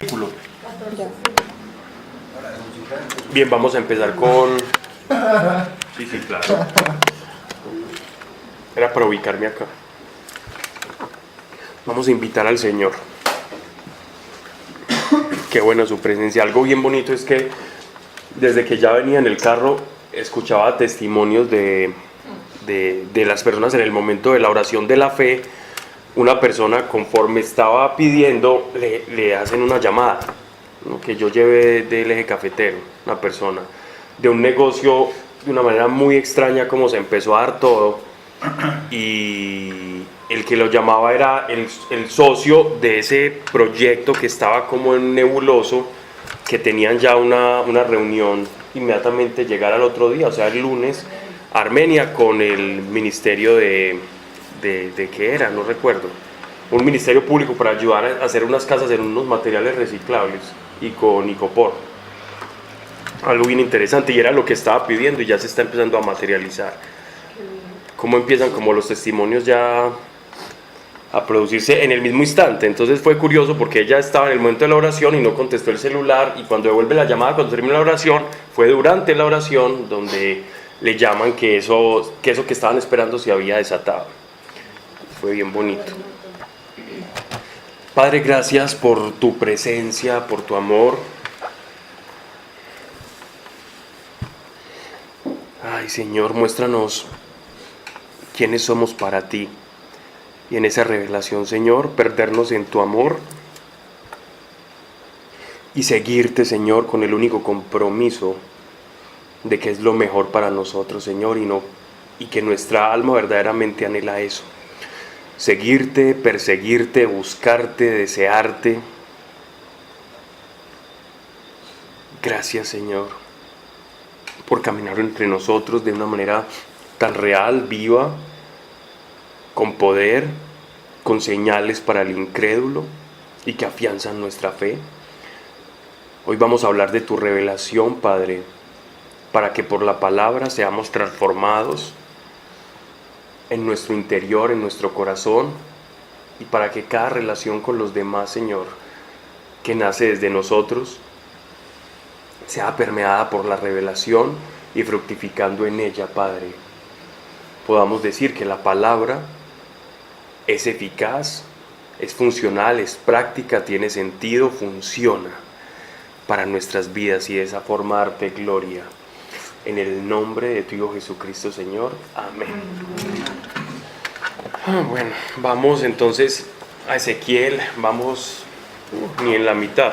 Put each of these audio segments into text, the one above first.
Versículo. Ya. Bien, vamos a empezar con... Sí, claro. Era para ubicarme acá. Vamos a invitar al Señor. Qué buena su presencia. Algo bien bonito es que desde que ya venía en el carro escuchaba testimonios de las personas en el momento de la oración de la fe. Una persona, conforme estaba pidiendo, le hacen una llamada, ¿no? Que yo llevé del eje cafetero, una persona de un negocio, de una manera muy extraña como se empezó a dar todo, y el que lo llamaba era el socio de ese proyecto que estaba como en nebuloso, que tenían ya una reunión inmediatamente llegar al otro día, o sea el lunes, a Armenia con el ministerio de qué era, no recuerdo, un ministerio público para ayudar a hacer unas casas en unos materiales reciclables y con icopor. Algo bien interesante, y era lo que estaba pidiendo y ya se está empezando a materializar. Cómo empiezan como los testimonios ya a producirse en el mismo instante. Entonces fue curioso porque ella estaba en el momento de la oración y no contestó el celular, y cuando devuelve la llamada, cuando termina la oración, fue durante la oración donde le llaman que eso que estaban esperando se había desatado. Fue bien bonito. Padre, gracias por tu presencia, por tu amor. Ay, Señor, muéstranos quiénes somos para ti. Y en esa revelación, Señor, perdernos en tu amor y seguirte, Señor, con el único compromiso de que es lo mejor para nosotros, Señor, y que nuestra alma verdaderamente anhela eso. Seguirte, perseguirte, buscarte, desearte. Gracias, Señor, por caminar entre nosotros de una manera tan real, viva, con poder, con señales para el incrédulo y que afianzan nuestra fe. Hoy vamos a hablar de tu revelación, Padre, para que por la palabra seamos transformados en nuestro interior, en nuestro corazón, y para que cada relación con los demás, Señor, que nace desde nosotros, sea permeada por la revelación y fructificando en ella, Padre, podamos decir que la palabra es eficaz, es funcional, es práctica, tiene sentido, funciona para nuestras vidas, y de esa forma darte gloria. En el nombre de tu Hijo Jesucristo, Señor. Amén. Bueno, vamos entonces a Ezequiel. Vamos ni en la mitad.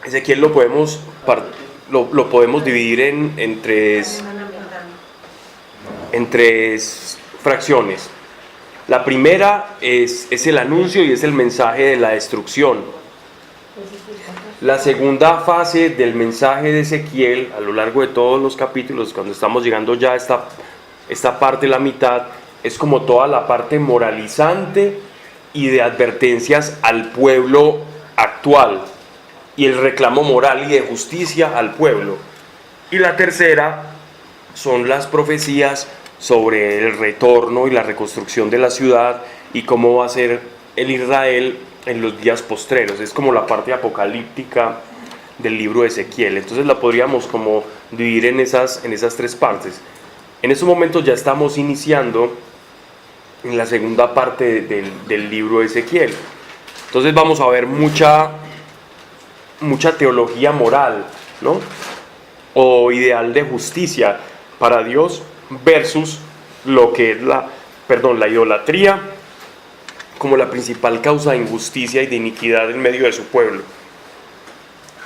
Ezequiel lo podemos dividir en tres fracciones. La primera es el anuncio y es el mensaje de la destrucción. La segunda fase del mensaje de Ezequiel, a lo largo de todos los capítulos, cuando estamos llegando ya a esta parte, la mitad, es como toda la parte moralizante y de advertencias al pueblo actual, y el reclamo moral y de justicia al pueblo. Y la tercera son las profecías sobre el retorno y la reconstrucción de la ciudad y cómo va a ser el Israel en los días postreros. Es como la parte apocalíptica del libro de Ezequiel. Entonces la podríamos como dividir en esas tres partes. En estos momentos ya estamos iniciando en la segunda parte del libro de Ezequiel. Entonces vamos a ver mucha teología moral, ¿no? O ideal de justicia para Dios versus lo que es la idolatría como la principal causa de injusticia y de iniquidad en medio de su pueblo.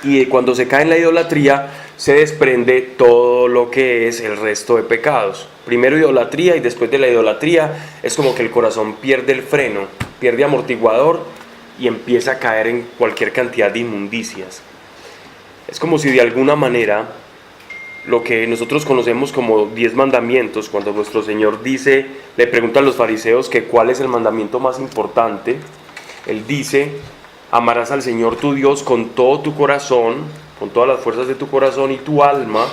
Y cuando se cae en la idolatría se desprende todo lo que es el resto de pecados. Primero idolatría, y después de la idolatría es como que el corazón pierde el freno, pierde amortiguador y empieza a caer en cualquier cantidad de inmundicias. Es como si de alguna manera lo que nosotros conocemos como 10 mandamientos, cuando nuestro Señor le pregunta a los fariseos que cuál es el mandamiento más importante, Él dice: amarás al Señor tu Dios con todo tu corazón, con todas las fuerzas de tu corazón y tu alma,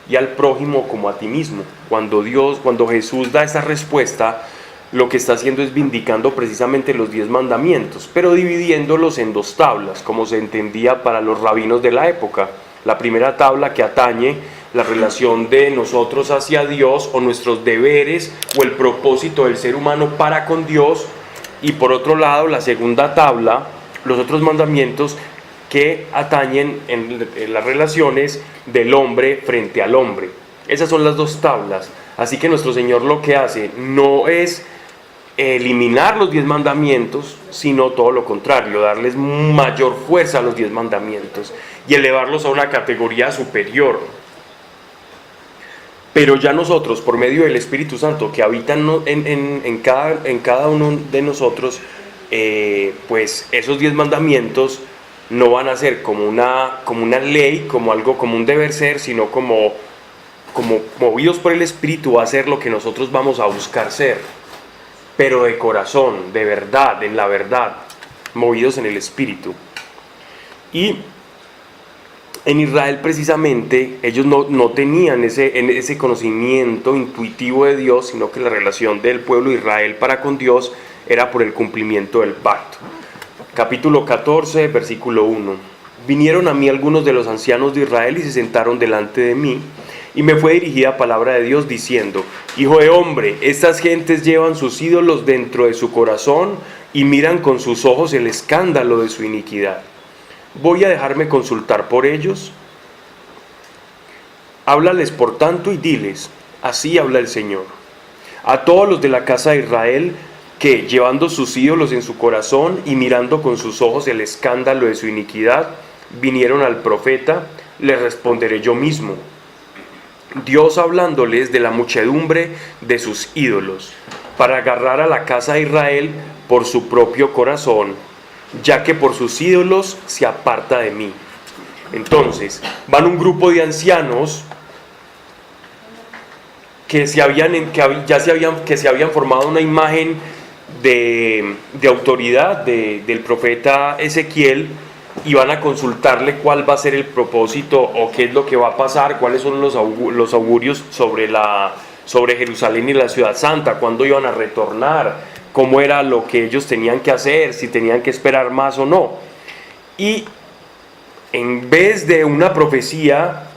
y al prójimo como a ti mismo. Cuando Jesús da esta respuesta, lo que está haciendo es vindicando precisamente los 10 mandamientos, pero dividiéndolos en 2 tablas, como se entendía para los rabinos de la época. La primera tabla que atañe la relación de nosotros hacia Dios o nuestros deberes o el propósito del ser humano para con Dios, y por otro lado la segunda tabla, los otros mandamientos que atañen en las relaciones del hombre frente al hombre. Esas son las 2 tablas. Así que nuestro Señor lo que hace no es eliminar los 10 mandamientos, sino todo lo contrario, darles mayor fuerza a los 10 mandamientos y elevarlos a una categoría superior. Pero ya nosotros, por medio del Espíritu Santo que habita en cada uno de nosotros, pues esos 10 mandamientos no van a ser como una ley, como algo, como un deber ser, sino como movidos por el Espíritu a hacer lo que nosotros vamos a buscar ser, pero de corazón, de verdad, en la verdad, movidos en el Espíritu. Y en Israel precisamente ellos no tenían ese conocimiento intuitivo de Dios, sino que la relación del pueblo de Israel para con Dios era por el cumplimiento del pacto. Capítulo 14, versículo 1. Vinieron a mí algunos de los ancianos de Israel y se sentaron delante de mí, y me fue dirigida palabra de Dios diciendo: Hijo de hombre, estas gentes llevan sus ídolos dentro de su corazón y miran con sus ojos el escándalo de su iniquidad. ¿Voy a dejarme consultar por ellos? Háblales por tanto y diles: así habla el Señor. A todos los de la casa de Israel que, llevando sus ídolos en su corazón y mirando con sus ojos el escándalo de su iniquidad, vinieron al profeta, les responderé yo mismo. Dios hablándoles de la muchedumbre de sus ídolos, para agarrar a la casa de Israel por su propio corazón, ya que por sus ídolos se aparta de mí. Entonces, van un grupo de ancianos que se habían formado una imagen de autoridad del profeta Ezequiel, y van a consultarle cuál va a ser el propósito o qué es lo que va a pasar, cuáles son los augurios sobre Jerusalén y la ciudad santa, cuándo iban a retornar, cómo era lo que ellos tenían que hacer, si tenían que esperar más o no. Y en vez de una profecía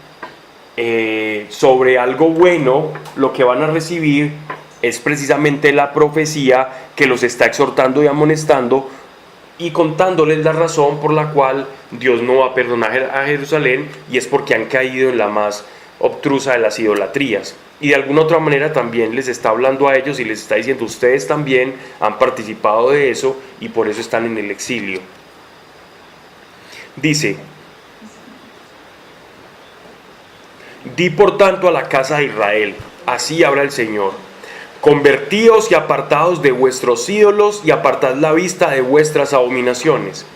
sobre algo bueno, lo que van a recibir es precisamente la profecía que los está exhortando y amonestando y contándoles la razón por la cual Dios no va a perdonar a Jerusalén, y es porque han caído en la más obtrusa de las idolatrías. Y de alguna otra manera también les está hablando a ellos y les está diciendo: ustedes también han participado de eso y por eso están en el exilio. Dice: di por tanto a la casa de Israel, así habla el Señor: convertíos y apartaos de vuestros ídolos y apartad la vista de vuestras abominaciones.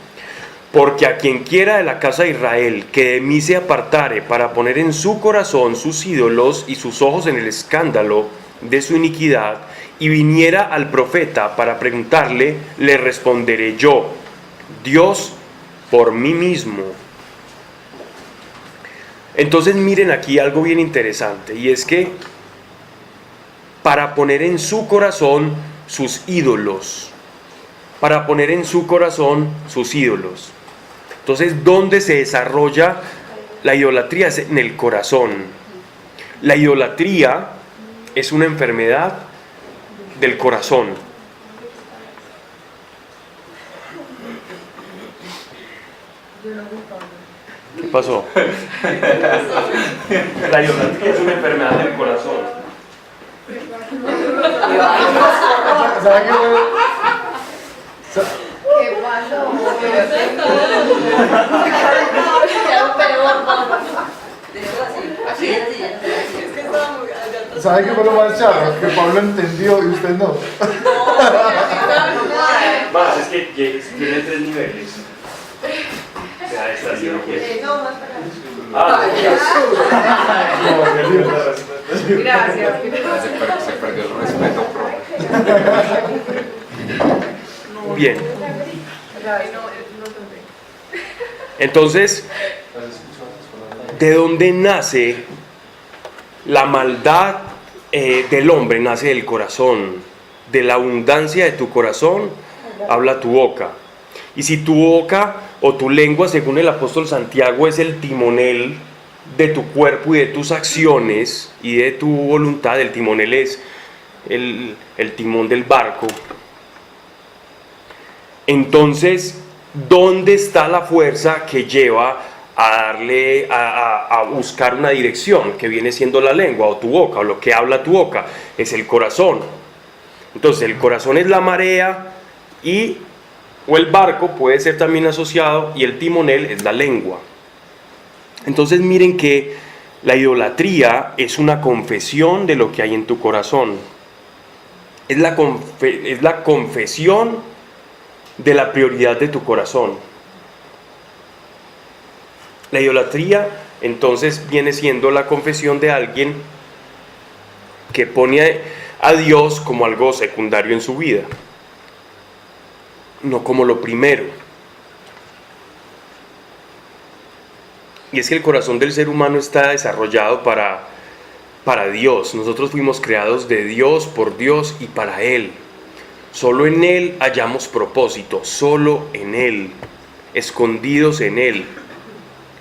Porque a quien quiera de la casa de Israel que de mí se apartare para poner en su corazón sus ídolos y sus ojos en el escándalo de su iniquidad, y viniera al profeta para preguntarle, le responderé yo, Dios, por mí mismo. Entonces miren aquí algo bien interesante, y es que para poner en su corazón sus ídolos, para poner en su corazón sus ídolos. Entonces, ¿dónde se desarrolla la idolatría? Es en el corazón. La idolatría es una enfermedad del corazón. ¿Qué pasó? La idolatría es una enfermedad del corazón. ¿Qué pasó? ¿Sabe qué fue lo más charro? Que Pablo entendió y usted no. Más, es que tiene 3 niveles. Ya está así, ¿no quieres? Gracias. Se perdió el respeto. Bien. Entonces, ¿de dónde nace la maldad del hombre? Nace del corazón. de la abundancia de tu corazón habla tu boca. Y si tu boca o tu lengua, según el apóstol Santiago, es el timonel de tu cuerpo y de tus acciones y de tu voluntad, el timonel es el timón del barco, entonces, ¿dónde está la fuerza que lleva a buscar una dirección, que viene siendo la lengua o tu boca, o lo que habla tu boca? Es el corazón. Entonces, el corazón es la marea o el barco puede ser también asociado, y el timonel es la lengua. Entonces miren que la idolatría es una confesión de lo que hay en tu corazón. Es la confesión de la prioridad de tu corazón. La idolatría entonces viene siendo la confesión de alguien que pone a Dios como algo secundario en su vida, no como lo primero. Y es que el corazón del ser humano está desarrollado para Dios. Nosotros fuimos creados de Dios, por Dios y para Él. Solo en Él hallamos propósito, solo en Él, escondidos en Él,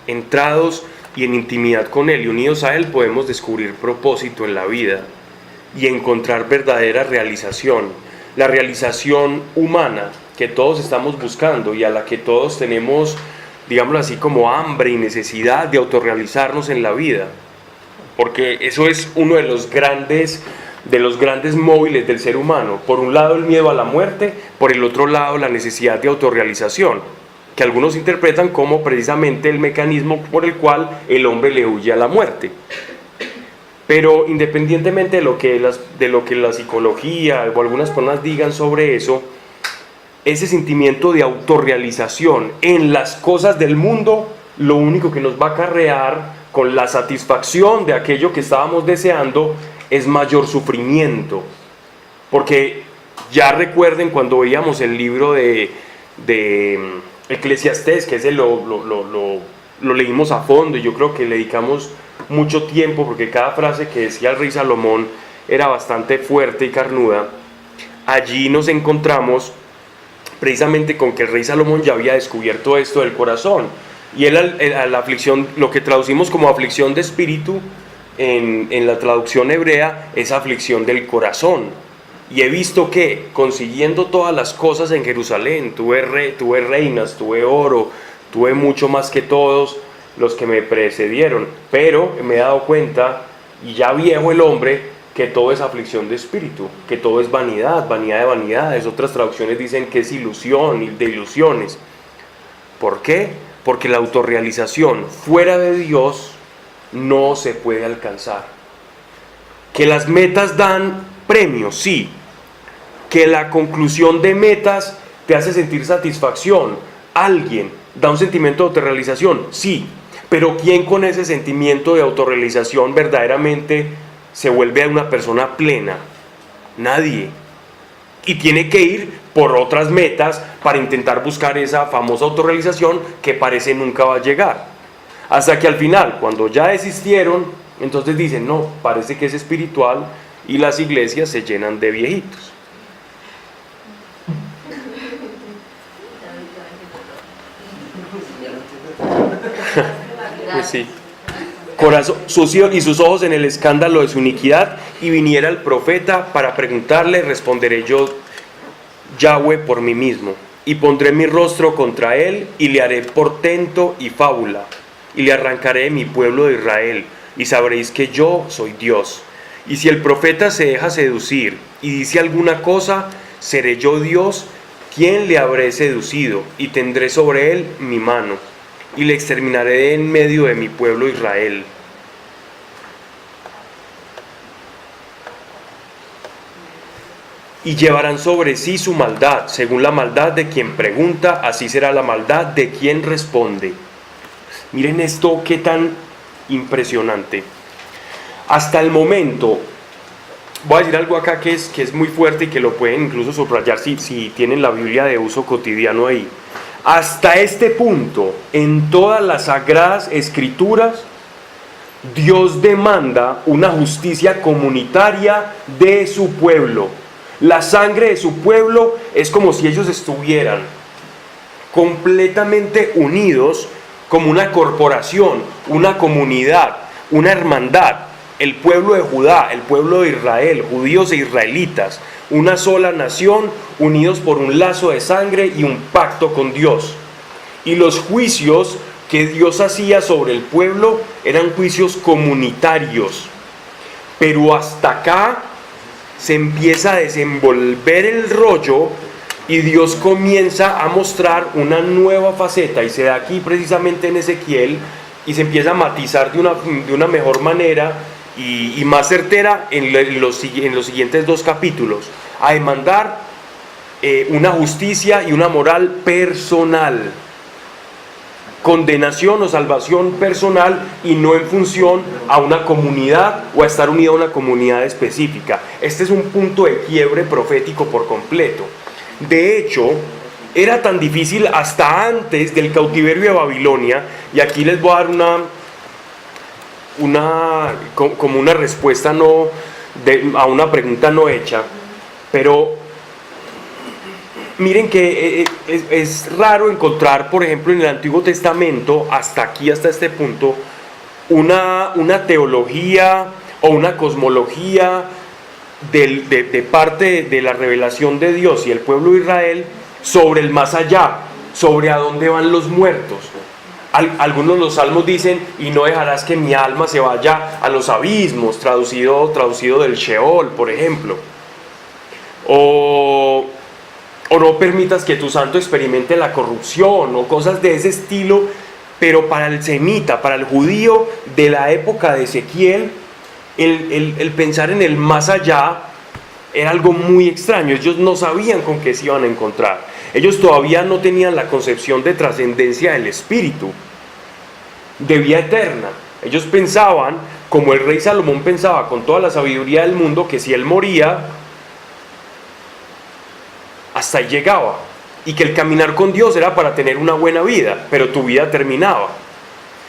entrados y en intimidad con Él y unidos a Él podemos descubrir propósito en la vida y encontrar verdadera realización, la realización humana que todos estamos buscando y a la que todos tenemos, digámoslo así, como hambre y necesidad de autorrealizarnos en la vida, porque eso es uno de los grandes móviles del ser humano. Por un lado el miedo a la muerte, por el otro lado la necesidad de autorrealización, que algunos interpretan como precisamente el mecanismo por el cual el hombre le huye a la muerte. Pero independientemente de lo que la psicología o algunas personas digan sobre eso, ese sentimiento de autorrealización en las cosas del mundo, lo único que nos va a acarrear con la satisfacción de aquello que estábamos deseando es mayor sufrimiento. Porque ya recuerden cuando veíamos el libro de Eclesiastés, que ese lo leímos a fondo y yo creo que le dedicamos mucho tiempo porque cada frase que decía el rey Salomón era bastante fuerte y carnuda. Allí nos encontramos precisamente con que el rey Salomón ya había descubierto esto del corazón, y él a la aflicción, lo que traducimos como aflicción de espíritu en la traducción hebrea es aflicción del corazón. Y he visto que consiguiendo todas las cosas en Jerusalén, tuve reinas, tuve oro, tuve mucho más que todos los que me precedieron, pero me he dado cuenta, y ya viejo el hombre, que todo es aflicción de espíritu, que todo es vanidad, vanidad de vanidades. Otras traducciones dicen que es ilusión de ilusiones. ¿Por qué? Porque la autorrealización fuera de Dios no se puede alcanzar. Que las metas dan premios, sí. Que la conclusión de metas te hace sentir satisfacción. Alguien da un sentimiento de autorrealización, sí. Pero ¿quién con ese sentimiento de autorrealización verdaderamente se vuelve a una persona plena? Nadie. Y tiene que ir por otras metas para intentar buscar esa famosa autorrealización que parece nunca va a llegar. Hasta que al final, cuando ya desistieron, entonces dicen, no, parece que es espiritual, y las iglesias se llenan de viejitos. Pues sí. Corazón sucio y sus ojos en el escándalo de su iniquidad, y viniera el profeta para preguntarle, responderé yo, Yahweh, por mí mismo, y pondré mi rostro contra él, y le haré portento y fábula, y le arrancaré de mi pueblo de Israel, y sabréis que yo soy Dios. Y si el profeta se deja seducir y dice alguna cosa, seré yo Dios, quien le habré seducido, y tendré sobre él mi mano, y le exterminaré en medio de mi pueblo Israel. Y llevarán sobre sí su maldad, según la maldad de quien pregunta, así será la maldad de quien responde. Miren esto, qué tan impresionante. Hasta el momento, voy a decir algo acá que es muy fuerte y que lo pueden incluso subrayar si tienen la Biblia de uso cotidiano ahí. Hasta este punto, en todas las sagradas escrituras, Dios demanda una justicia comunitaria de su pueblo. La sangre de su pueblo es como si ellos estuvieran completamente unidos como una corporación, una comunidad, una hermandad. El pueblo de Judá, el pueblo de Israel, judíos e israelitas, una sola nación, unidos por un lazo de sangre y un pacto con Dios. Y los juicios que Dios hacía sobre el pueblo eran juicios comunitarios. Pero hasta acá se empieza a desenvolver el rollo y Dios comienza a mostrar una nueva faceta, y se da aquí precisamente en Ezequiel, y se empieza a matizar de una mejor manera y más certera en los siguientes 2 capítulos, a demandar una justicia y una moral personal, condenación o salvación personal, y no en función a una comunidad o a estar unido a una comunidad específica. Este es un punto de quiebre profético por completo. De hecho, era tan difícil hasta antes del cautiverio de Babilonia, y aquí les voy a dar como una respuesta a una pregunta no hecha, pero miren que es raro encontrar, por ejemplo, en el Antiguo Testamento, hasta este punto, una teología o una cosmología de parte de la revelación de Dios y el pueblo de Israel sobre el más allá, sobre a dónde van los muertos. Algunos de los salmos dicen: y no dejarás que mi alma se vaya a los abismos, traducido del Sheol, por ejemplo. O no permitas que tu santo experimente la corrupción, o cosas de ese estilo. Pero para el semita, para el judío de la época de Ezequiel, el pensar en el más allá era algo muy extraño. Ellos no sabían con qué se iban a encontrar. Ellos todavía no tenían la concepción de trascendencia del espíritu, de vida eterna. Ellos pensaban, como el rey Salomón pensaba con toda la sabiduría del mundo, que si él moría, hasta ahí llegaba, y que el caminar con Dios era para tener una buena vida, pero tu vida terminaba.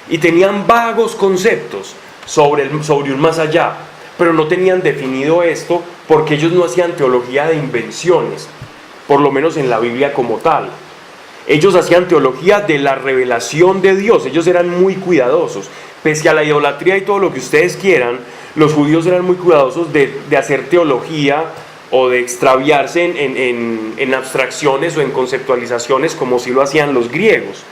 Y tenían vagos conceptos sobre un más allá, pero no tenían definido esto, porque ellos no hacían teología de invenciones, por lo menos en la Biblia como tal. Ellos hacían teología de la revelación de Dios. Ellos eran muy cuidadosos. Pese a la idolatría y todo lo que ustedes quieran, los judíos eran muy cuidadosos de hacer teología o de extraviarse en abstracciones o en conceptualizaciones, como si lo hacían los griegos.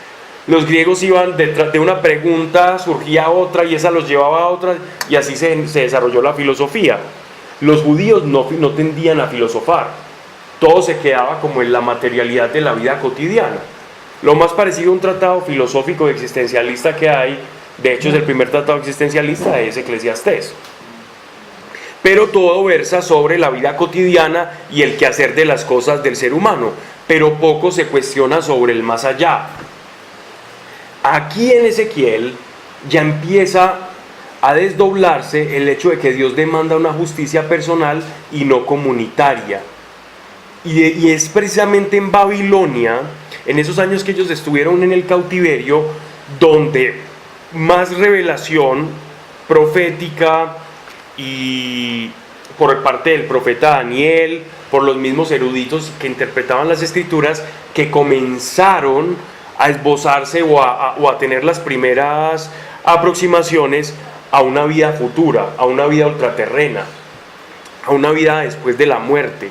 Los griegos iban detrás de una pregunta, surgía otra, y esa los llevaba a otra, y así se desarrolló la filosofía. Los judíos no tendían a filosofar. Todo se quedaba como en la materialidad de la vida cotidiana. Lo más parecido a un tratado filosófico existencialista que hay, de hecho es el primer tratado existencialista, es Eclesiastés. Pero todo versa sobre la vida cotidiana y el quehacer de las cosas del ser humano, pero poco se cuestiona sobre el más allá. Aquí en Ezequiel ya empieza a desdoblarse el hecho de que Dios demanda una justicia personal y no comunitaria. Y es precisamente en Babilonia, en esos años que ellos estuvieron en el cautiverio, donde más revelación profética, y por parte del profeta Daniel, por los mismos eruditos que interpretaban las escrituras, que comenzaron a esbozarse o a tener las primeras aproximaciones a una vida futura, a una vida ultraterrena, a una vida después de la muerte.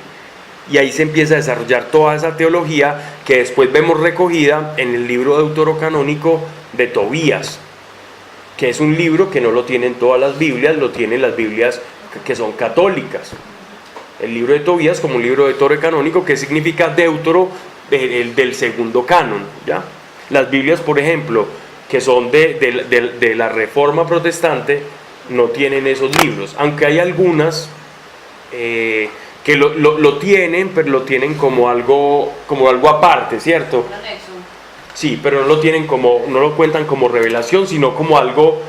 Y ahí se empieza a desarrollar toda esa teología que después vemos recogida en el libro deuterocanónico de Tobías, que es un libro que no lo tienen todas las Biblias, lo tienen las Biblias que son católicas. El libro de Tobías como un libro deuterocanónico, que significa deutero, del segundo canon, ¿ya? Las Biblias, por ejemplo, que son de la Reforma Protestante, no tienen esos libros, aunque hay algunas que lo tienen, pero lo tienen como algo aparte, ¿cierto? Sí, pero no lo cuentan como revelación, sino como algo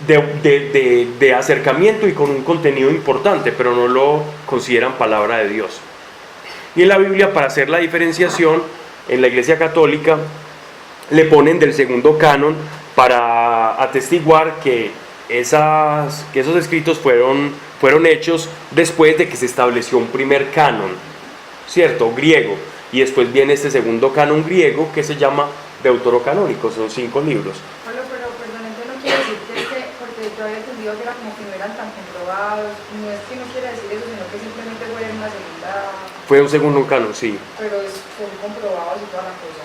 de acercamiento y con un contenido importante, pero no lo consideran palabra de Dios. Y en la Biblia, para hacer la diferenciación, en la Iglesia Católica le ponen del segundo canon para atestiguar que que esos escritos fueron hechos después de que se estableció un primer canon, ¿cierto? Griego. Y después viene este segundo canon griego que se llama deuterocanónico, son 5 libros. Bueno, pero perdón, entonces no quiere decir que, porque yo había entendido que era como que no eran tan comprobados, no es que no quiera decir eso, sino que simplemente fue una segunda... Fue un segundo canon, sí. Pero son comprobados y toda la cosa.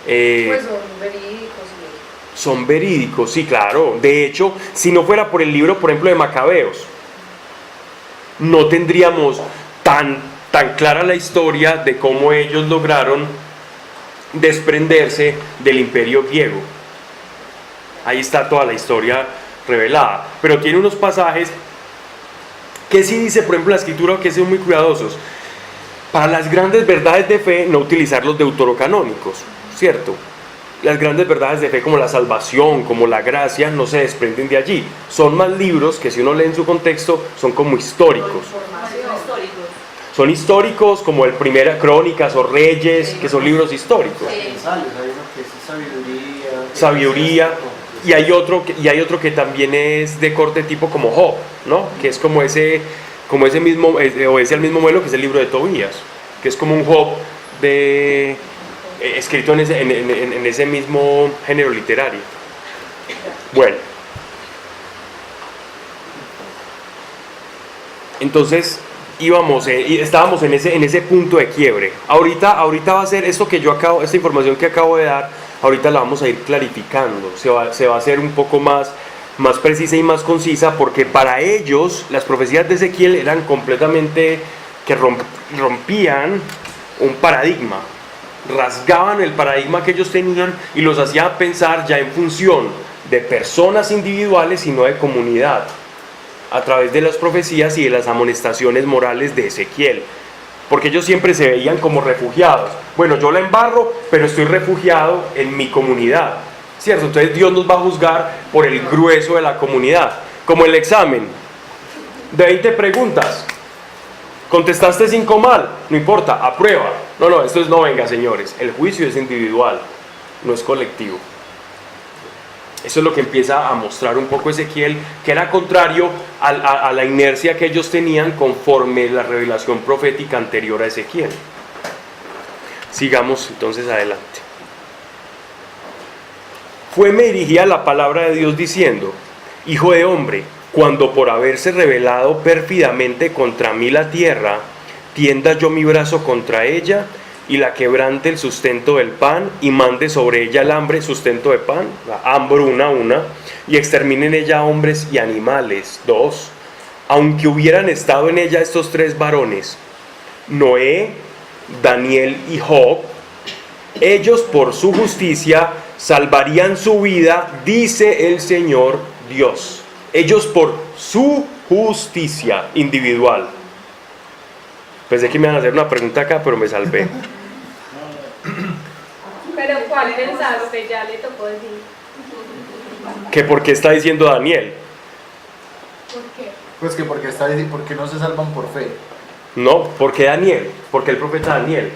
Pues son verídicos y eso. Son verídicos, sí, claro. De hecho, si no fuera por el libro, por ejemplo, de Macabeos, no tendríamos tan clara la historia de cómo ellos lograron desprenderse del imperio griego. Ahí está toda la historia revelada. Pero tiene unos pasajes que sí dice, por ejemplo, la escritura, que son muy cuidadosos. Para las grandes verdades de fe, no utilizar los deuterocanónicos, ¿cierto? Las grandes verdades de fe como la salvación, como la gracia, no se desprenden de allí. Son más libros que si uno lee en su contexto, son como históricos. Son históricos como el Primera Crónicas o Reyes, que son libros históricos. Hay uno que es sabiduría. Sabiduría. Y hay otro que también es de corte tipo como Job, ¿no? Que es como ese mismo, obedece al mismo modelo que es el libro de Tobías, que es como un Job escrito en ese mismo género literario. Bueno, entonces estábamos en ese punto de quiebre. Ahorita va a ser esto esta información que acabo de dar, ahorita la vamos a ir clarificando, se va a hacer un poco más precisa y más concisa, porque para ellos las profecías de Ezequiel eran completamente, que rompían un paradigma, rasgaban el paradigma que ellos tenían y los hacían pensar ya en función de personas individuales y no de comunidad, a través de las profecías y de las amonestaciones morales de Ezequiel, porque ellos siempre se veían como refugiados. Bueno, yo la embarro, pero estoy refugiado en mi comunidad, ¿cierto? Entonces Dios nos va a juzgar por el grueso de la comunidad, como el examen de 20 preguntas, contestaste 5 mal, no importa, aprueba. No, esto no, venga señores, el juicio es individual, no es colectivo. Eso es lo que empieza a mostrar un poco Ezequiel, que era contrario a la inercia que ellos tenían conforme la revelación profética anterior a Ezequiel. Sigamos entonces adelante. Me dirigía la palabra de Dios diciendo: Hijo de hombre, cuando por haberse revelado pérfidamente contra mí la tierra, tienda yo mi brazo contra ella, y la quebrante el sustento del pan, y mande sobre ella el hambre, sustento de pan, la hambruna una, y extermine en ella hombres y animales. 2. Aunque hubieran estado en ella estos 3 varones, Noé, Daniel y Job, ellos por su justicia salvarían su vida, dice el Señor Dios. Ellos por su justicia individual. Pensé que me iban a hacer una pregunta acá, pero me salvé. Pero ¿cuál pensaste? Ya le tocó decir. ¿Que por qué está diciendo Daniel? ¿Por qué? Pues que porque no se salvan por fe. No, ¿por qué Daniel? Porque el profeta Daniel.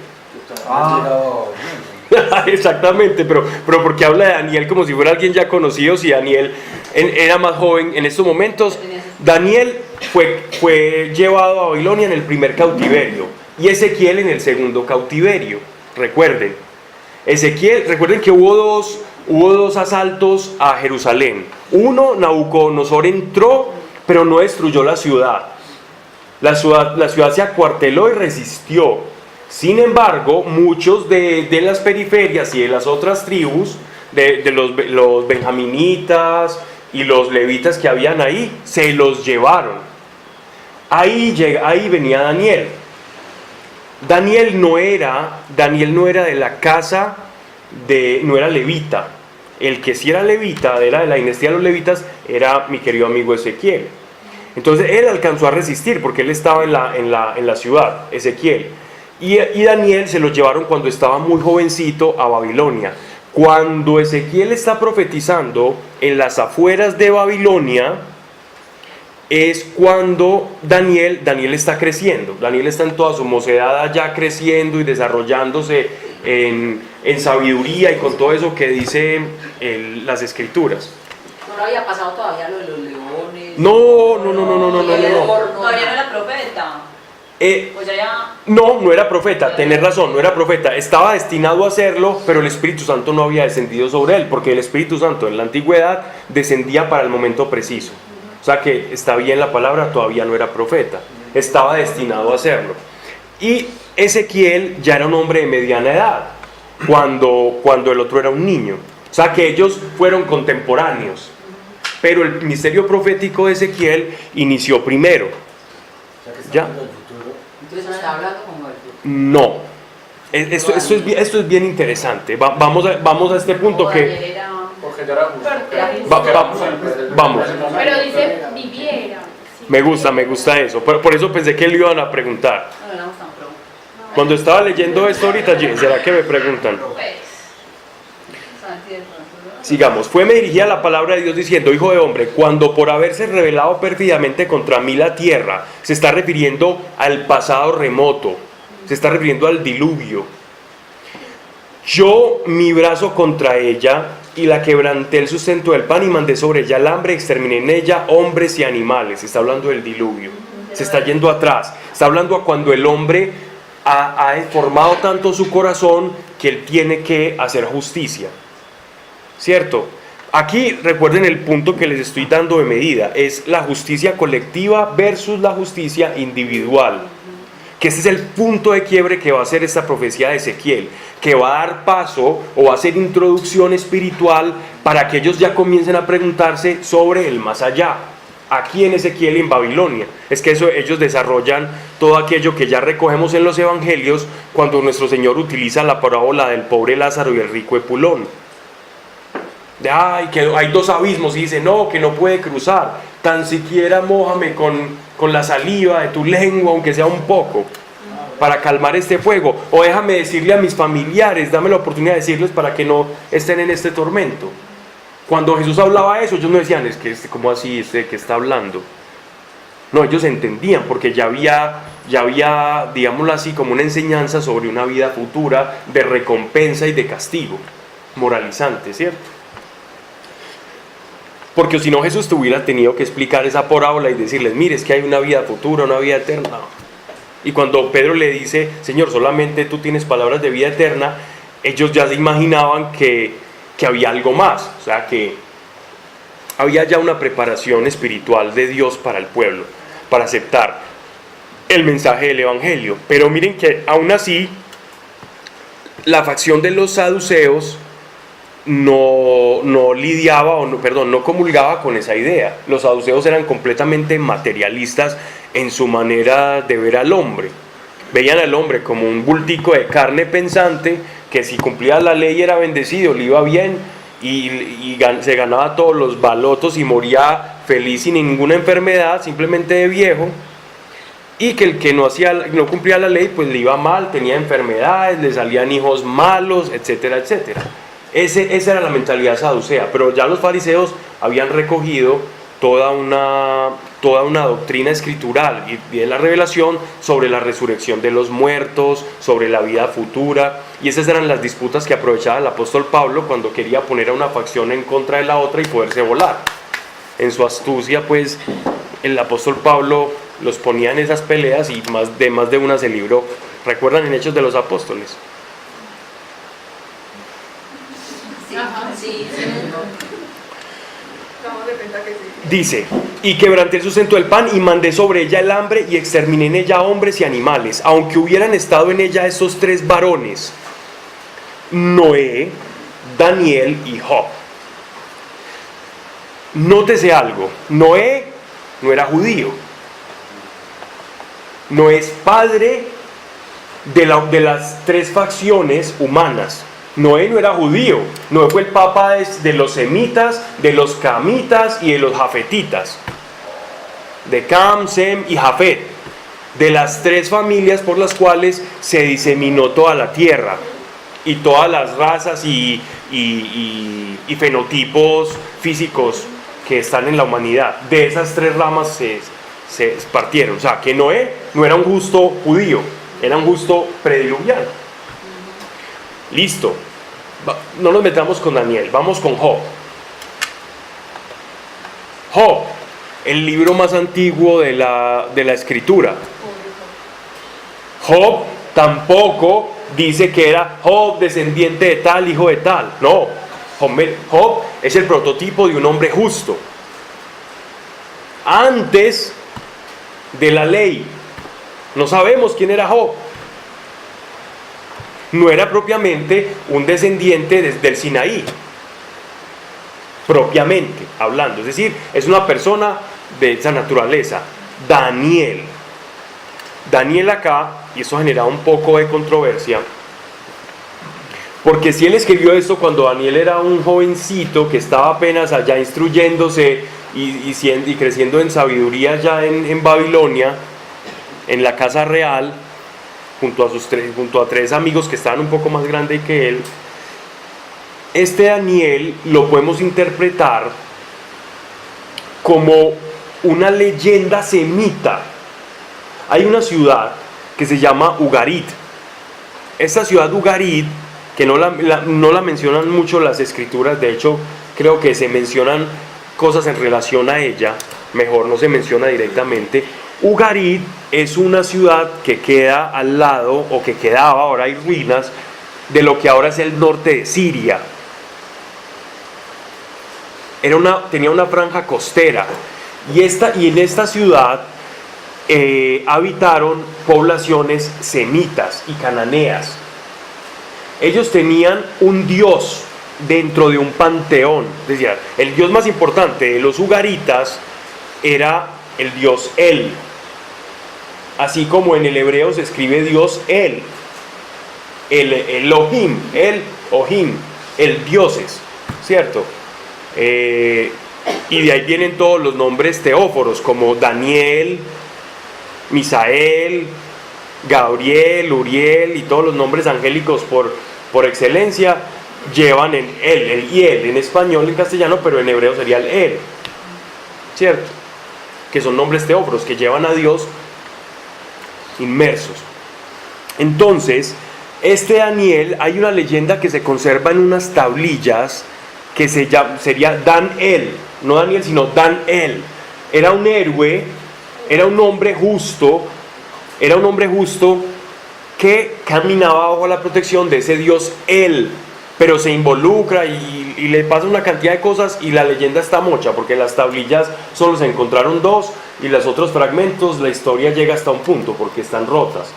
Exactamente, pero porque habla de Daniel como si fuera alguien ya conocido. Si Daniel era más joven en estos momentos. Daniel fue llevado a Babilonia en el primer cautiverio y Ezequiel en el segundo cautiverio. Recuerden que hubo dos asaltos a Jerusalén. Uno, Nabucodonosor entró, pero no destruyó la ciudad. La ciudad se acuarteló y resistió. Sin embargo, muchos de las periferias y de las otras tribus, de los benjaminitas y los levitas que habían ahí, se los llevaron. Ahí venía Daniel. Daniel no era de la casa no era levita. El que sí era levita, era de la dinastía de los levitas, era mi querido amigo Ezequiel. Entonces él alcanzó a resistir porque él estaba en la ciudad, Ezequiel. Y Daniel se lo llevaron cuando estaba muy jovencito a Babilonia. Cuando Ezequiel está profetizando en las afueras de Babilonia, es cuando Daniel está creciendo. Daniel está en toda su mocedad allá creciendo y desarrollándose en sabiduría y con todo eso que dice las escrituras. No lo había pasado todavía lo de los leones. No. Todavía no era profeta. Pues ya. No era profeta, tenés razón, no era profeta. Estaba destinado a hacerlo, pero el Espíritu Santo no había descendido sobre él, porque el Espíritu Santo en la antigüedad descendía para el momento preciso. O sea que está bien la palabra, todavía no era profeta. Estaba destinado a hacerlo. Y Ezequiel ya era un hombre de mediana edad, cuando el otro era un niño. O sea que ellos fueron contemporáneos. Pero el ministerio profético de Ezequiel inició primero. ¿Ya? Entonces no está hablando como el futuro. No. Esto es bien interesante. Vamos a este punto que... Porque ya era justo. Vamos. Pero dice viviera. Sí. Me gusta eso. Por eso pensé que le iban a preguntar. No éramos tan pro. Cuando estaba leyendo esto ahorita, ¿será que me preguntan? Sigamos. Me dirigía la palabra de Dios diciendo: hijo de hombre, cuando por haberse rebelado pérfidamente contra mí la tierra, se está refiriendo al pasado remoto, se está refiriendo al diluvio. Yo mi brazo contra ella y la quebranté el sustento del pan y mandé sobre ella el hambre, exterminé en ella hombres y animales. Está hablando del diluvio, se está yendo atrás, está hablando a cuando el hombre ha deformado tanto su corazón que él tiene que hacer justicia. ¿Cierto? Aquí recuerden el punto que les estoy dando de medida, es la justicia colectiva versus la justicia individual, que ese es el punto de quiebre que va a hacer esta profecía de Ezequiel, que va a dar paso o va a hacer introducción espiritual para que ellos ya comiencen a preguntarse sobre el más allá. Aquí en Ezequiel y en Babilonia, es que ellos desarrollan todo aquello que ya recogemos en los evangelios cuando nuestro Señor utiliza la parábola del pobre Lázaro y el rico Epulón. Que hay dos abismos y dice no, que no puede cruzar, tan siquiera mójame con la saliva de tu lengua, aunque sea un poco, para calmar este fuego, o déjame decirle a mis familiares, dame la oportunidad de decirles para que no estén en este tormento. Cuando Jesús hablaba eso, ellos no decían, es que ¿cómo así? ¿Que está hablando? No, ellos entendían, porque ya había, digámoslo así, como una enseñanza sobre una vida futura de recompensa y de castigo moralizante, ¿cierto? Porque si no, Jesús te hubiera tenido que explicar esa parábola y decirles, mire, es que hay una vida futura, una vida eterna. Y cuando Pedro le dice, Señor, solamente tú tienes palabras de vida eterna, ellos ya se imaginaban que había algo más, o sea, que había ya una preparación espiritual de Dios para el pueblo, para aceptar el mensaje del Evangelio. Pero miren que aún así, la facción de los saduceos no comulgaba con esa idea. Los saduceos eran completamente materialistas en su manera de ver al hombre. Veían al hombre como un bultico de carne pensante que si cumplía la ley era bendecido, le iba bien y se ganaba todos los balotos y moría feliz sin ninguna enfermedad, simplemente de viejo. Y que el que no cumplía la ley pues le iba mal, tenía enfermedades, le salían hijos malos, etcétera, etcétera. Esa era la mentalidad saducea, pero ya los fariseos habían recogido toda una doctrina escritural y de la revelación sobre la resurrección de los muertos, sobre la vida futura, y esas eran las disputas que aprovechaba el apóstol Pablo cuando quería poner a una facción en contra de la otra y poderse volar. En su astucia, pues, el apóstol Pablo los ponía en esas peleas y más de una se libró. ¿Recuerdan en Hechos de los Apóstoles? Sí. Dice, y quebranté el sustento del pan y mandé sobre ella el hambre y exterminé en ella hombres y animales, aunque hubieran estado en ella esos tres varones, Noé, Daniel y Job. Nótese algo, Noé no era judío, no es padre de las tres facciones humanas. Noé no era judío, Noé fue el papa de los semitas, de los camitas y de los jafetitas, de Cam, Sem y Jafet, de las tres familias por las cuales se diseminó toda la tierra y todas las razas y fenotipos físicos que están en la humanidad. De esas tres ramas se partieron, o sea que Noé no era un justo judío, era un justo prediluviano. Listo, no nos metamos con Daniel, vamos con Job. Job, el libro más antiguo de la escritura. Job tampoco dice que era Job descendiente de tal, hijo de tal. No, Job es el prototipo de un hombre justo. Antes de la ley, no sabemos quién era Job. No era propiamente un descendiente del Sinaí, propiamente hablando. Es decir, es una persona de esa naturaleza. Daniel acá, y eso genera un poco de controversia, porque si él escribió esto cuando Daniel era un jovencito que estaba apenas allá instruyéndose y creciendo en sabiduría ya en Babilonia, en la casa real, junto a tres amigos que estaban un poco más grandes que él, este Daniel lo podemos interpretar como una leyenda semita. Hay una ciudad que se llama Ugarit. Esta ciudad Ugarit, que no la mencionan mucho las escrituras, de hecho creo que se mencionan cosas en relación a ella, mejor no se menciona directamente. Ugarit es una ciudad que queda al lado, o que quedaba, ahora hay ruinas, de lo que ahora es el norte de Siria. Tenía una franja costera, y en esta ciudad habitaron poblaciones semitas y cananeas. Ellos tenían un dios dentro de un panteón. Decía, el dios más importante de los ugaritas era el dios El. Así como en el hebreo se escribe Dios El, el Elohim, el Ohim, el dioses, ¿cierto? Y de ahí vienen todos los nombres teóforos, como Daniel, Misael, Gabriel, Uriel, y todos los nombres angélicos por excelencia llevan en el y el en español, en castellano, pero en hebreo sería el, ¿cierto? Que son nombres teóforos que llevan a Dios inmersos. Entonces, este Daniel, hay una leyenda que se conserva en unas tablillas que sería Dan-El, no Daniel, sino Dan-El. Era un héroe, era un hombre justo que caminaba bajo la protección de ese dios El, pero se involucra y le pasa una cantidad de cosas, y la leyenda está mocha, porque las tablillas solo se encontraron 2, y los otros fragmentos, la historia llega hasta un punto, porque están rotas.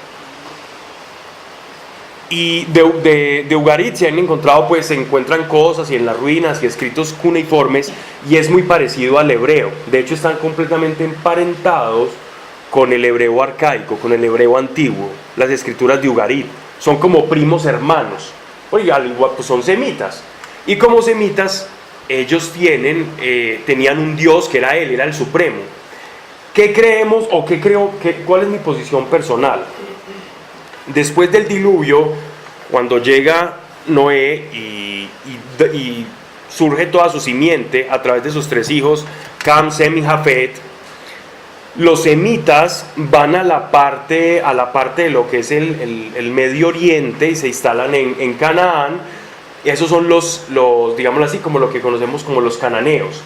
Y de Ugarit se han encontrado, pues se encuentran cosas, y en las ruinas, y escritos cuneiformes, y es muy parecido al hebreo. De hecho, están completamente emparentados con el hebreo arcaico, con el hebreo antiguo. Las escrituras de Ugarit son como primos hermanos. Oiga, al igual, pues son semitas. Y como semitas, ellos tenían un dios que era él, era el supremo. ¿Qué creemos o qué creo? ¿Cuál es mi posición personal? Después del diluvio, cuando llega Noé y surge toda su simiente a través de sus 3 hijos, Cam, Sem y Jafet, los semitas van a la parte de lo que es el Medio Oriente, y se instalan en Canaán. Esos son los, digámoslo así, como lo que conocemos como los cananeos.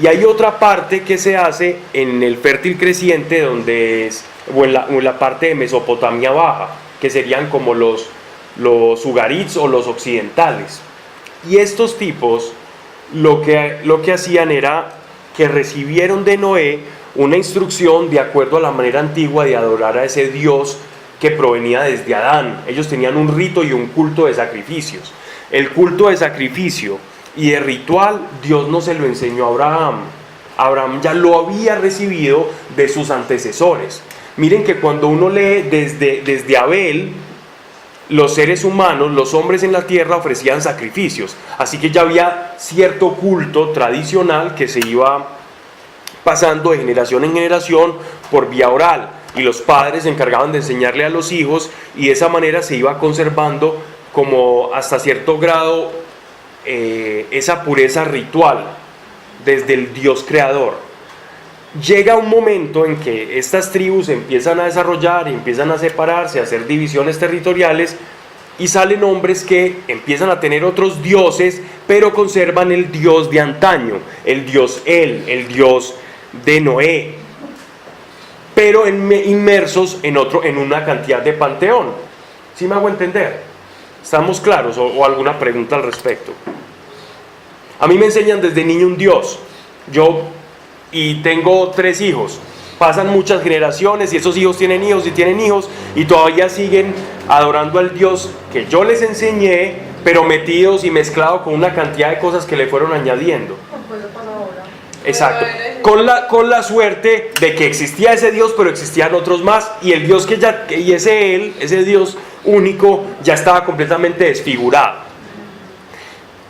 Y hay otra parte que se hace en el fértil creciente, o en la parte de Mesopotamia Baja, que serían como los ugarits o los occidentales. Y estos tipos lo que hacían era que recibieron de Noé una instrucción de acuerdo a la manera antigua de adorar a ese Dios que provenía desde Adán. Ellos tenían un rito y un culto de sacrificios. El culto de sacrificio y de ritual, Dios no se lo enseñó a Abraham. Abraham ya lo había recibido de sus antecesores. Miren que cuando uno lee desde Abel, los seres humanos, los hombres en la tierra ofrecían sacrificios. Así que ya había cierto culto tradicional que se iba pasando de generación en generación por vía oral, y los padres se encargaban de enseñarle a los hijos, y de esa manera se iba conservando como hasta cierto grado esa pureza ritual desde el Dios creador. Llega un momento en que estas tribus empiezan a desarrollar, empiezan a separarse, a hacer divisiones territoriales, y salen hombres que empiezan a tener otros dioses, pero conservan el Dios de antaño, el Dios El, el Dios de Noé, pero inmersos en una cantidad de panteón. ¿Sí me hago entender? ¿Estamos claros? ¿O alguna pregunta al respecto? A mí me enseñan desde niño un Dios. Y tengo 3 hijos. Pasan muchas generaciones y esos hijos tienen hijos y tienen hijos y todavía siguen adorando al Dios que yo les enseñé, pero metidos y mezclados con una cantidad de cosas que le fueron añadiendo. Pues eso pasa ahora. Exacto. Con la suerte de que existía ese Dios, pero existían otros más, y el Dios ese Dios único, ya estaba completamente desfigurado.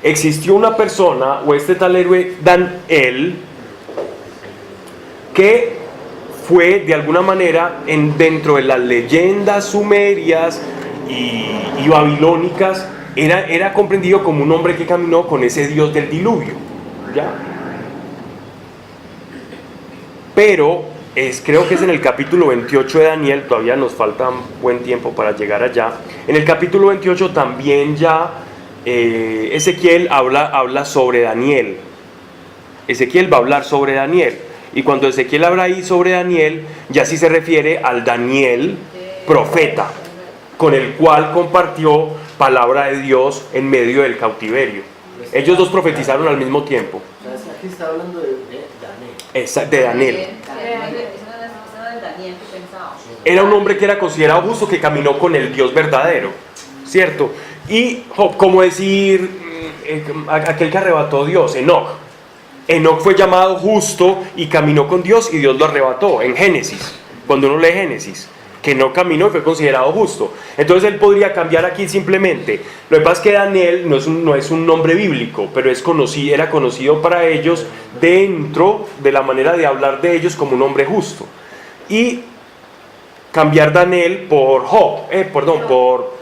Existió una persona, o este tal héroe Daniel, que fue de alguna manera dentro de las leyendas sumerias y babilónicas, era comprendido como un hombre que caminó con ese Dios del diluvio, ¿ya? Pero creo que es en el capítulo 28 de Daniel, todavía nos falta buen tiempo para llegar allá. En el capítulo 28 también ya Ezequiel habla sobre Daniel. Ezequiel va a hablar sobre Daniel. Y cuando Ezequiel habla ahí sobre Daniel, ya sí se refiere al Daniel profeta, con el cual compartió palabra de Dios en medio del cautiverio. Ellos dos profetizaron al mismo tiempo. Aquí está hablando de Daniel. De Daniel. Era un hombre que era considerado justo, que caminó con el Dios verdadero, ¿cierto? Y como decir, aquel que arrebató a Dios, Enoc. Enoc fue llamado justo y caminó con Dios y Dios lo arrebató en Génesis, cuando uno lee Génesis, que no caminó y fue considerado justo. Entonces él podría cambiar aquí simplemente. Lo que pasa es que Daniel no es un nombre bíblico, pero era conocido para ellos dentro de la manera de hablar de ellos como un hombre justo. Y cambiar Daniel por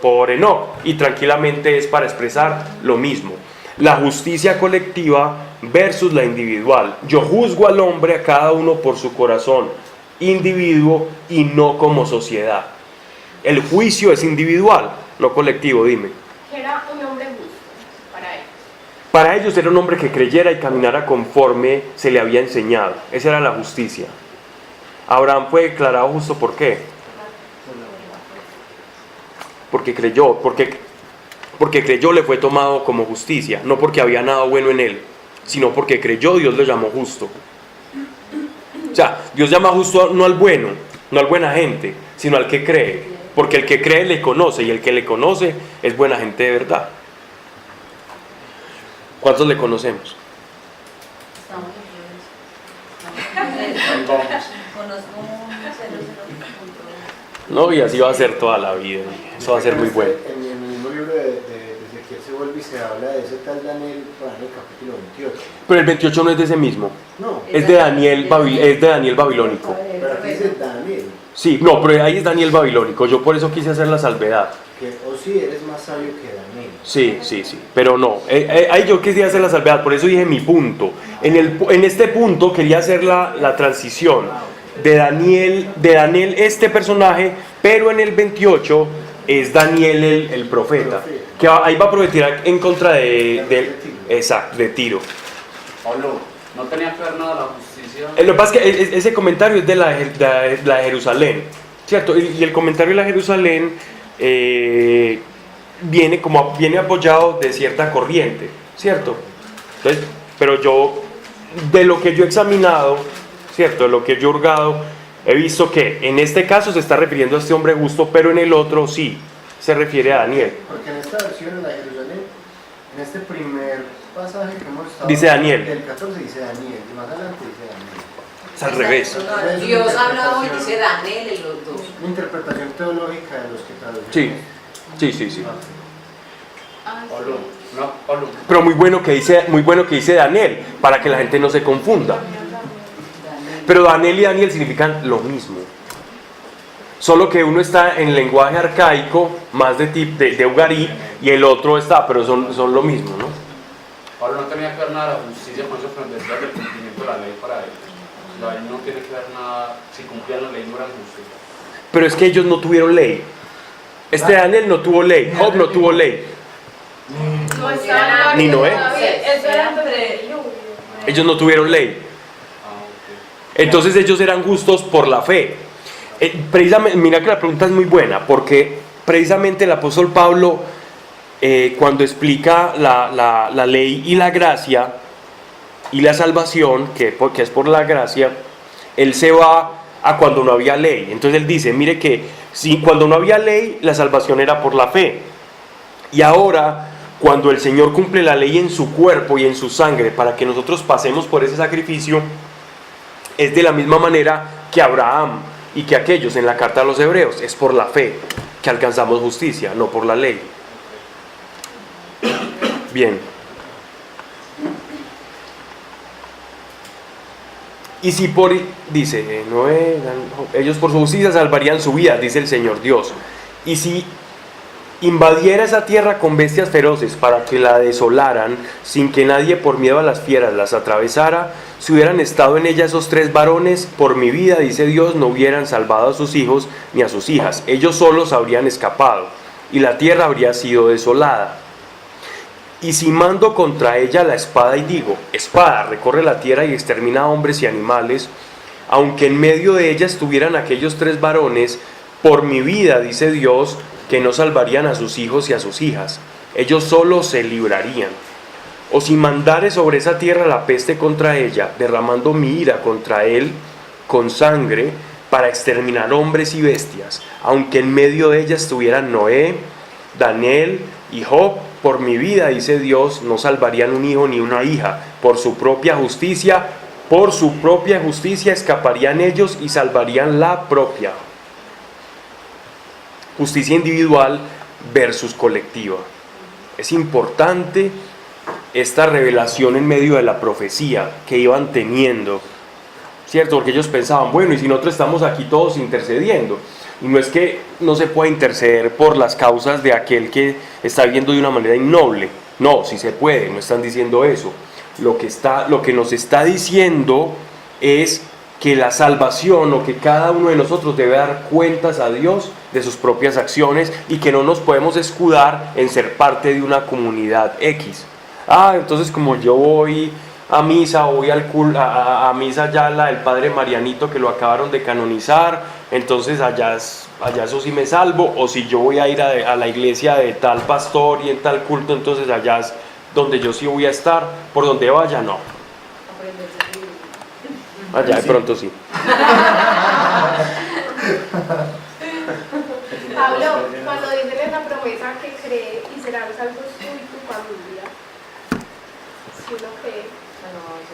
por Enoc, y tranquilamente es para expresar lo mismo. La justicia colectiva versus la individual. Yo juzgo al hombre, a cada uno por su corazón, individuo y no como sociedad. El juicio es individual, no colectivo, dime. Era un hombre justo para él. Para ellos era un hombre que creyera y caminara conforme se le había enseñado. Esa era la justicia. Abraham fue declarado justo, ¿por qué? Porque creyó, porque creyó, le fue tomado como justicia, no porque había nada bueno en él, sino porque creyó, Dios lo llamó justo. O sea, Dios llama justo no al bueno, no al buena gente, sino al que cree, porque el que cree le conoce, y el que le conoce es buena gente de verdad. ¿Cuántos le conocemos? No, y así va a ser toda la vida, eso va a ser muy bueno. En el mismo libro de Ezequiel se vuelve y se habla de ese tal Daniel para el capítulo 28. Pero el 28 no es de ese mismo, No, es de Daniel babilónico. pero aquí dice Daniel. Sí, no, pero ahí es Daniel babilónico, yo por eso quise hacer la salvedad. Sí, eres más sabio que Daniel. Sí, pero no, ahí yo quería hacer la salvedad, por eso dije mi punto. En este punto quería hacer la transición de Daniel este personaje, pero en el 28 es Daniel el profeta, que ahí va a profetizar en contra de Tiro. Pablo, no tenía que ver nada la justicia. Lo que pasa es que ese comentario es de la Jerusalén, ¿cierto? Y el comentario de la Jerusalén viene apoyado de cierta corriente, ¿cierto? Entonces, pero de lo que yo he examinado, ¿cierto? De lo que yo he hurgado, he visto que en este caso se está refiriendo a este hombre justo, pero en el otro sí se refiere a Daniel. Porque en esta versión de la Jerusalén, en este primer pasaje que hemos estado, dice Daniel. El 14 dice Daniel, y más adelante dice Daniel. Es al revés. Dios habla hoy, dice Daniel en los dos. Una interpretación teológica de los que traducen. Sí. Pablo, no, Pablo. Pero muy bueno que dice Daniel, para que la gente no se confunda. Pero Daniel y Daniel significan lo mismo. Solo que uno está en lenguaje arcaico, más de Ugarí, y el otro pero son lo mismo, ¿no? Pablo no tenía que ver nada la justicia con eso, pero desde el cumplimiento de la ley para ellos. La ley no tiene que ver nada, si cumplían la ley no eran justos. Pero es que ellos no tuvieron ley. Daniel no tuvo ley, Job no tuvo ley. No estaba Ni Noé. Eso era entre Ellos no tuvieron ley. Entonces ellos eran justos por la fe. Precisamente, mira que la pregunta es muy buena, porque precisamente el apóstol Pablo, cuando explica la ley y la gracia y la salvación, que es por la gracia, él se va a cuando no había ley. Entonces él dice, mire que cuando no había ley, la salvación era por la fe. Y ahora, cuando el Señor cumple la ley en su cuerpo y en su sangre, para que nosotros pasemos por ese sacrificio, es de la misma manera que Abraham y que aquellos en la carta a los Hebreos. Es por la fe que alcanzamos justicia, no por la ley. Bien. Y si dice, ellos por su justicia salvarían su vida, dice el Señor Dios. Y si invadiera esa tierra con bestias feroces para que la desolaran, sin que nadie por miedo a las fieras las atravesara, si hubieran estado en ella esos 3 varones, por mi vida, dice Dios, no hubieran salvado a sus hijos ni a sus hijas. Ellos solos habrían escapado, y la tierra habría sido desolada. Y si mando contra ella la espada y digo, espada, recorre la tierra y extermina a hombres y animales, aunque en medio de ella estuvieran aquellos 3 varones, por mi vida, dice Dios, que no salvarían a sus hijos y a sus hijas, ellos solos se librarían. O si mandare sobre esa tierra la peste contra ella, derramando mi ira contra él con sangre, para exterminar hombres y bestias, aunque en medio de ella estuvieran Noé, Daniel y Job, por mi vida, dice Dios, no salvarían un hijo ni una hija. Por su propia justicia escaparían ellos y salvarían la propia. Justicia individual versus colectiva. Es importante esta revelación en medio de la profecía que iban teniendo, ¿cierto? Porque ellos pensaban, bueno, y si nosotros estamos aquí todos intercediendo. Y no es que no se pueda interceder por las causas de aquel que está viviendo de una manera innoble. No, sí se puede, no están diciendo eso. Lo que nos está diciendo es que la salvación, o que cada uno de nosotros debe dar cuentas a Dios de sus propias acciones, y que no nos podemos escudar en ser parte de una comunidad X. Entonces como yo voy a misa, o voy a misa ya la del padre Marianito que lo acabaron de canonizar, entonces allá eso sí me salvo. O si yo voy a ir a la iglesia de tal pastor y en tal culto, entonces allá es donde yo sí voy a estar. Por donde vaya, no. Allá de pronto sí. Pablo, cuando dicen en la promesa que cree y serán salvos tú y tu familia, si uno cree,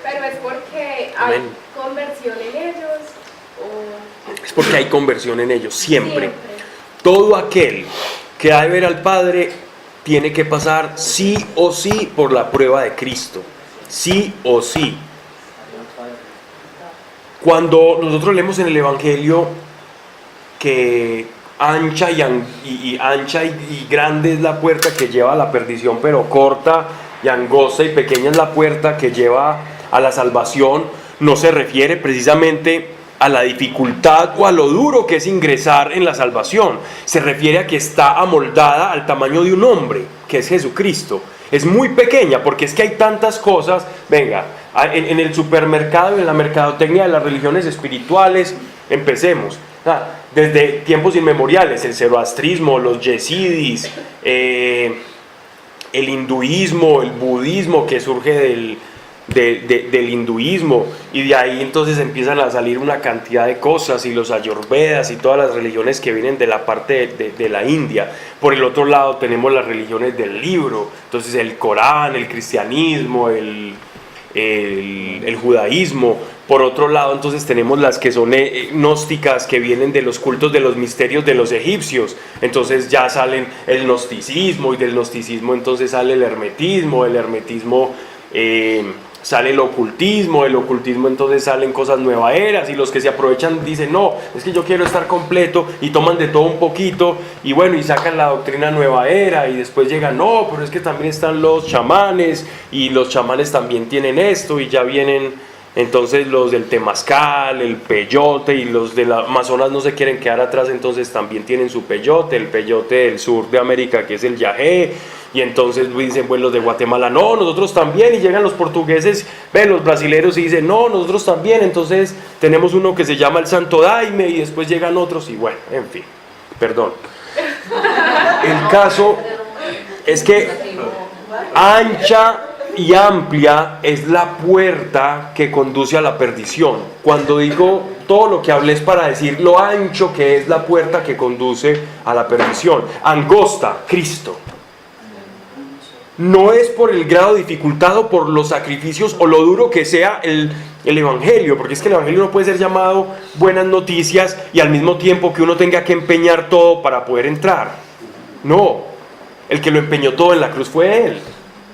pero es porque hay conversión en ellos, o... Es porque hay conversión en ellos, siempre. Todo aquel que ha de ver al Padre tiene que pasar sí o sí por la prueba de Cristo, sí o sí. Cuando nosotros leemos en el Evangelio que ancha y grande es la puerta que lleva a la perdición, pero corta y angosta y pequeña es la puerta que lleva a la salvación, no se refiere precisamente a la dificultad o a lo duro que es ingresar en la salvación. Se refiere a que está amoldada al tamaño de un hombre, que es Jesucristo. Es muy pequeña, porque es que hay tantas cosas. Venga, en el supermercado, en la mercadotecnia de las religiones espirituales, empecemos. Desde tiempos inmemoriales, el zoroastrismo, los yesidis, el hinduismo, el budismo, que surge del hinduismo, y de ahí entonces empiezan a salir una cantidad de cosas, y los ayurvedas y todas las religiones que vienen de la parte de la India. Por el otro lado tenemos las religiones del libro, entonces el Corán, el cristianismo, el judaísmo. Por otro lado entonces tenemos las que son gnósticas, que vienen de los cultos de los misterios de los egipcios. Entonces ya salen el gnosticismo, y del gnosticismo entonces sale el hermetismo, sale el ocultismo, del ocultismo entonces salen cosas nuevaeras, y los que se aprovechan dicen, no, es que yo quiero estar completo, y toman de todo un poquito, y bueno, y sacan la doctrina nueva era, y después llegan, no, pero es que también están los chamanes, y los chamanes también tienen esto, y ya vienen entonces los del temazcal, el peyote, y los de las Amazonas no se quieren quedar atrás, entonces también tienen su peyote, el peyote del sur de América que es el yagé, Y entonces dicen, bueno, los de Guatemala, no, nosotros también, y llegan los portugueses, los brasileros y dicen, no, nosotros también, entonces tenemos uno que se llama el Santo Daime, y después llegan otros, y bueno, en fin, perdón. El caso es que ancha y amplia es la puerta que conduce a la perdición. Cuando digo todo lo que hablé es para decir lo ancho que es la puerta que conduce a la perdición. Angosta, Cristo. No es por el grado de dificultad o por los sacrificios o lo duro que sea el Evangelio, porque es que el Evangelio no puede ser llamado buenas noticias y al mismo tiempo que uno tenga que empeñar todo para poder entrar. No, el que lo empeñó todo en la cruz fue Él,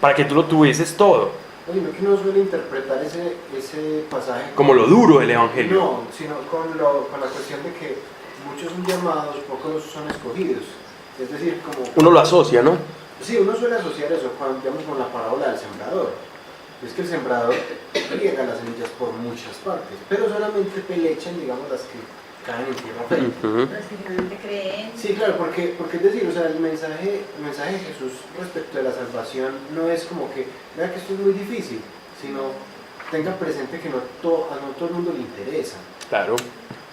para que tú lo tuvieses todo. Oye, ¿no que uno suele interpretar ese pasaje como lo duro del Evangelio? No, sino con la cuestión de que muchos son llamados, pocos son escogidos. Es decir, como... Uno lo asocia, ¿no? Sí, uno suele asociar eso digamos, con la parábola del sembrador. Es que el sembrador riega las semillas por muchas partes, pero solamente pelechan, digamos, las que caen en tierra fértil. Las que finalmente creen. Sí, claro, porque es decir, o sea, el mensaje de Jesús respecto de la salvación no es como que, vea que esto es muy difícil, sino tenga presente que no a todo el mundo le interesa. Claro.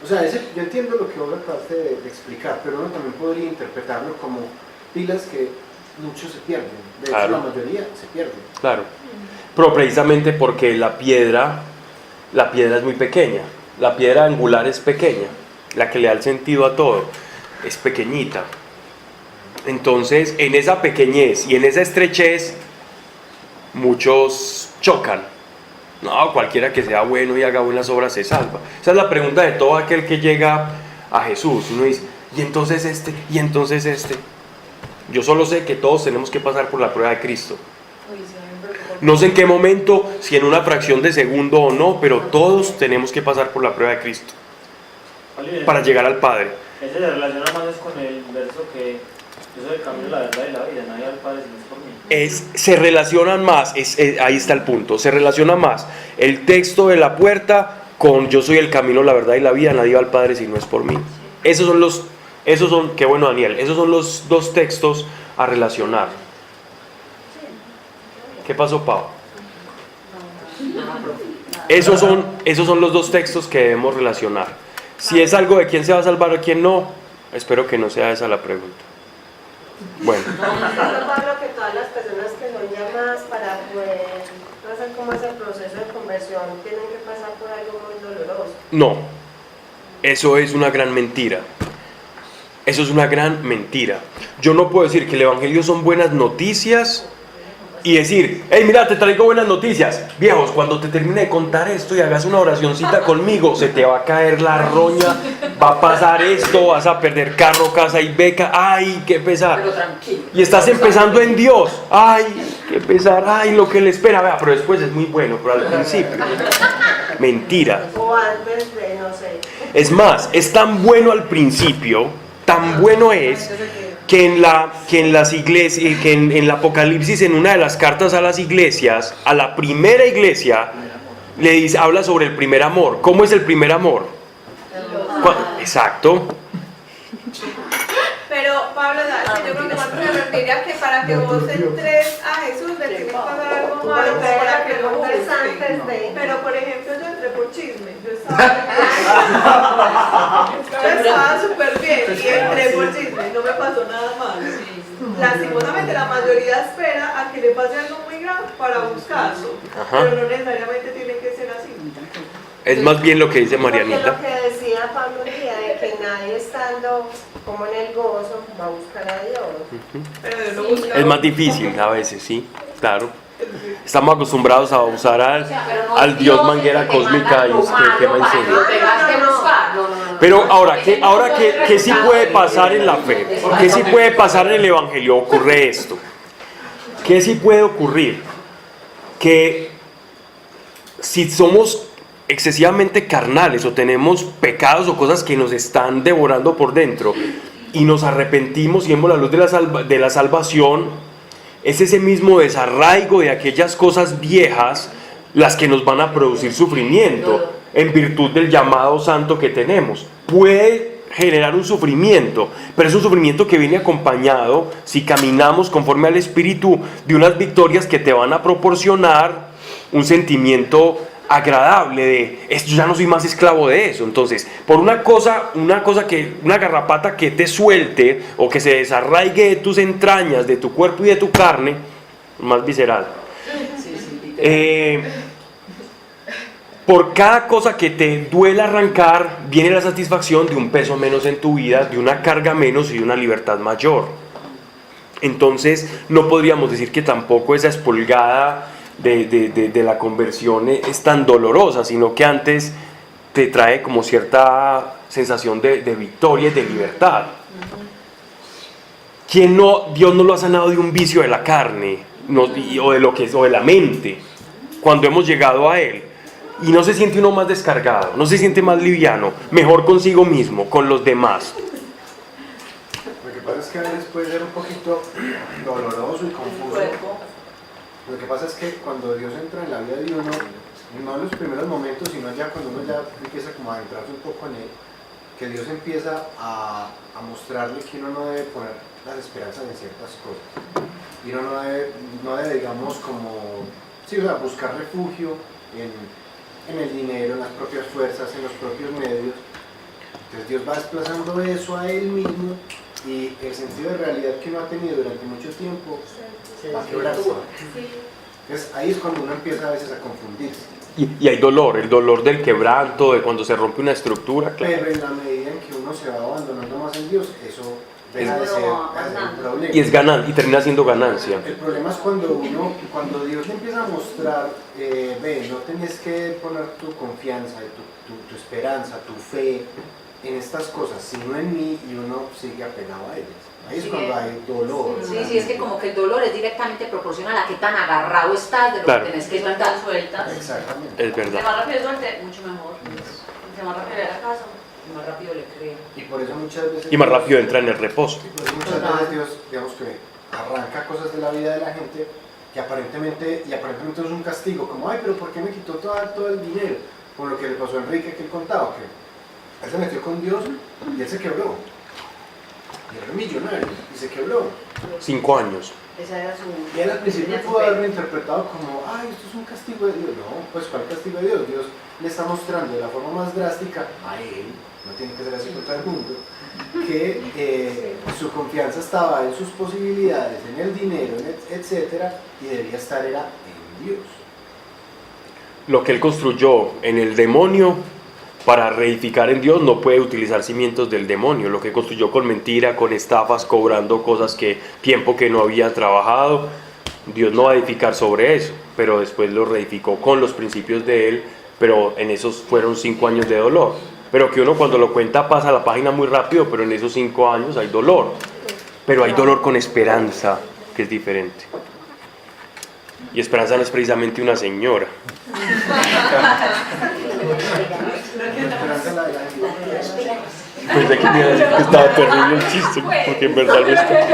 O sea, yo entiendo lo que vos acabaste de explicar, pero uno también podría interpretarlo como pilas que muchos se pierden, de hecho la mayoría se pierden. Claro, pero precisamente porque la piedra es muy pequeña, la piedra angular es pequeña, la que le da el sentido a todo, es pequeñita. Entonces, en esa pequeñez y en esa estrechez, muchos chocan. No, cualquiera que sea bueno y haga buenas obras se salva. Esa es la pregunta de todo aquel que llega a Jesús. Uno dice, ¿y entonces este? ¿Y entonces este? Yo solo sé que todos tenemos que pasar por la prueba de Cristo. No sé en qué momento, si en una fracción de segundo o no, pero todos tenemos que pasar por la prueba de Cristo para llegar al Padre. Ese se relaciona más con el verso que yo soy el camino, la verdad y la vida, nadie al Padre si no es por mí. Se relacionan más, ahí está el punto, se relaciona más el texto de la puerta con yo soy el camino, la verdad y la vida, nadie va al Padre si no es por mí. Esos son, qué bueno Daniel, esos son los dos textos a relacionar. ¿Qué pasó, Pau? Esos son los dos textos que debemos relacionar. Si es algo de quién se va a salvar o quién no, espero que no sea esa la pregunta. Bueno. Pablo, que todas las personas que son llamadas para poder pasar como ese proceso de conversión tienen que pasar por algo muy doloroso. No, eso es una gran mentira. Eso es una gran mentira. Yo no puedo decir que el Evangelio son buenas noticias y decir, hey, mira, te traigo buenas noticias. Viejos, cuando te termine de contar esto y hagas una oracioncita conmigo, se te va a caer la roña, va a pasar esto, vas a perder carro, casa y beca. Ay, qué pesar. Pero tranquilo. Y estás empezando en Dios. Ay, qué pesar. Ay, lo que le espera. Vea, pero después es muy bueno, pero al principio. Mentira. O antes de, no sé. Es más, es tan bueno al principio, tan bueno es que en las iglesias, que en el Apocalipsis, en una de las cartas a las iglesias, a la primera iglesia, habla sobre el primer amor. ¿Cómo es el primer amor? Exacto. Pero Pablo, ¿sabes? Yo creo que más se refiere a que para que vos entres a Jesús le tienes que pasar algo malo para que lo busques antes de. Pero por ejemplo, yo entré por chisme. Yo estaba súper bien y entré por chisme, no me pasó nada malo. Lastimosamente la mayoría espera a que le pase algo muy grave para buscarlo, pero no necesariamente tiene que ser así. Es más bien lo que dice Marianita. Porque lo que decía Pablo un día de que nadie estando como en el gozo va a buscar a Dios. Pero Dios lo busca. Es más difícil a veces, sí, claro. Estamos acostumbrados a usar al Dios manguera cósmica y que quema incendio. Pero ahora, ¿qué sí puede pasar en la fe? ¿Qué sí puede pasar en el Evangelio? Ocurre esto. ¿Qué sí puede ocurrir? Que si somos excesivamente carnales o tenemos pecados o cosas que nos están devorando por dentro y nos arrepentimos y vemos la luz de la salvación, es ese mismo desarraigo de aquellas cosas viejas las que nos van a producir sufrimiento en virtud del llamado santo que tenemos. Puede generar un sufrimiento, pero es un sufrimiento que viene acompañado, si caminamos conforme al Espíritu, de unas victorias que te van a proporcionar un sentimiento agradable de, yo ya no soy más esclavo de eso. Entonces, por una garrapata que te suelte o que se desarraigue de tus entrañas, de tu cuerpo y de tu carne, más visceral. Por cada cosa que te duela arrancar, viene la satisfacción de un peso menos en tu vida, de una carga menos y de una libertad mayor. Entonces, no podríamos decir que tampoco esa espolgada de la conversión es tan dolorosa, sino que antes te trae como cierta sensación de victoria y de libertad. Dios no lo ha sanado de un vicio de la carne o de la mente cuando hemos llegado a Él? Y no se siente uno más descargado, no se siente más liviano, mejor consigo mismo, con los demás. Lo que pasa es que a veces puede ser un poquito doloroso y confuso. Lo que pasa es que cuando Dios entra en la vida de uno, no en los primeros momentos, sino ya cuando uno ya empieza como a adentrarse un poco en Él, que Dios empieza a mostrarle que uno no debe poner las esperanzas en ciertas cosas. Y uno no debe digamos, como, sí, o sea, buscar refugio en el dinero, en las propias fuerzas, en los propios medios. Entonces Dios va desplazando eso a Él mismo y el sentido de realidad que uno ha tenido durante mucho tiempo va a quebrarse. Entonces ahí es cuando uno empieza a veces a confundirse. Y hay dolor, el dolor del quebranto, de cuando se rompe una estructura. Claro. Pero en la medida en que uno se va abandonando más en Dios, eso deja de ser un problema. Y y termina siendo ganancia. El problema es cuando Dios le empieza a mostrar, no tenés que poner tu confianza, tu esperanza, tu fe en estas cosas, sino en mí, y uno sigue apegado a ellas. Ahí es cuando hay dolor. Sí, es que como que el dolor es directamente proporcional a qué tan agarrado estás de lo que tenés que soltar. Exactamente. Es verdad. De más rápido suelte, mucho mejor. De más rápido le da caso, Y más rápido le creo. Y por eso muchas veces... Y más rápido entra en el reposo. Y por eso muchas veces Dios, digamos que arranca cosas de la vida de la gente que aparentemente es un castigo, como, ay, pero ¿por qué me quitó todo el dinero? Con lo que le pasó a Enrique que él contaba, que él se metió con Dios y él se quebró. Y era millonario y se quebró. 5 años. Esa era su... Y él al principio pudo haberlo interpretado como, ay, esto es un castigo de Dios. No, pues ¿cuál castigo de Dios? Dios le está mostrando de la forma más drástica a él, no tiene que ser así con todo el mundo, que su confianza estaba en sus posibilidades, en el dinero, etcétera, y debía estar era en Dios. Lo que él construyó en el demonio para reedificar en Dios no puede utilizar cimientos del demonio. Lo que construyó con mentira, con estafas, cobrando cosas tiempo que no había trabajado, Dios no va a edificar sobre eso, pero después lo reedificó con los principios de él, pero en esos fueron 5 años de dolor. Pero que uno cuando lo cuenta pasa la página muy rápido, pero en esos 5 años hay dolor. Pero hay dolor con esperanza, que es diferente. Y esperanza no es precisamente una señora. Pensé que me iba a decir que estaba terrible el chiste, porque en verdad no está.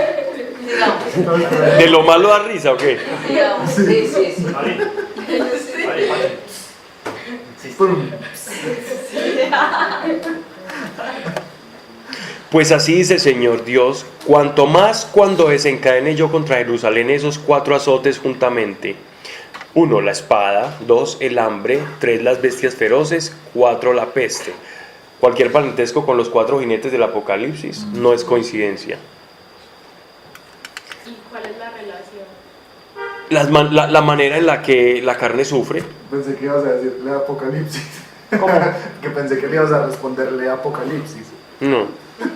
¿De lo malo da risa o qué? Sí. Pues así dice el Señor Dios, cuanto más cuando desencadene yo contra Jerusalén esos 4 azotes juntamente. 1, la espada, 2, el hambre, 3, las bestias feroces, 4, la peste. Cualquier parentesco con los 4 jinetes del Apocalipsis no es coincidencia. ¿Y cuál es la relación? La manera en la que la carne sufre. Pensé que ibas a decirle Apocalipsis. ¿Cómo? Que pensé que le ibas a responderle Apocalipsis. No. Pero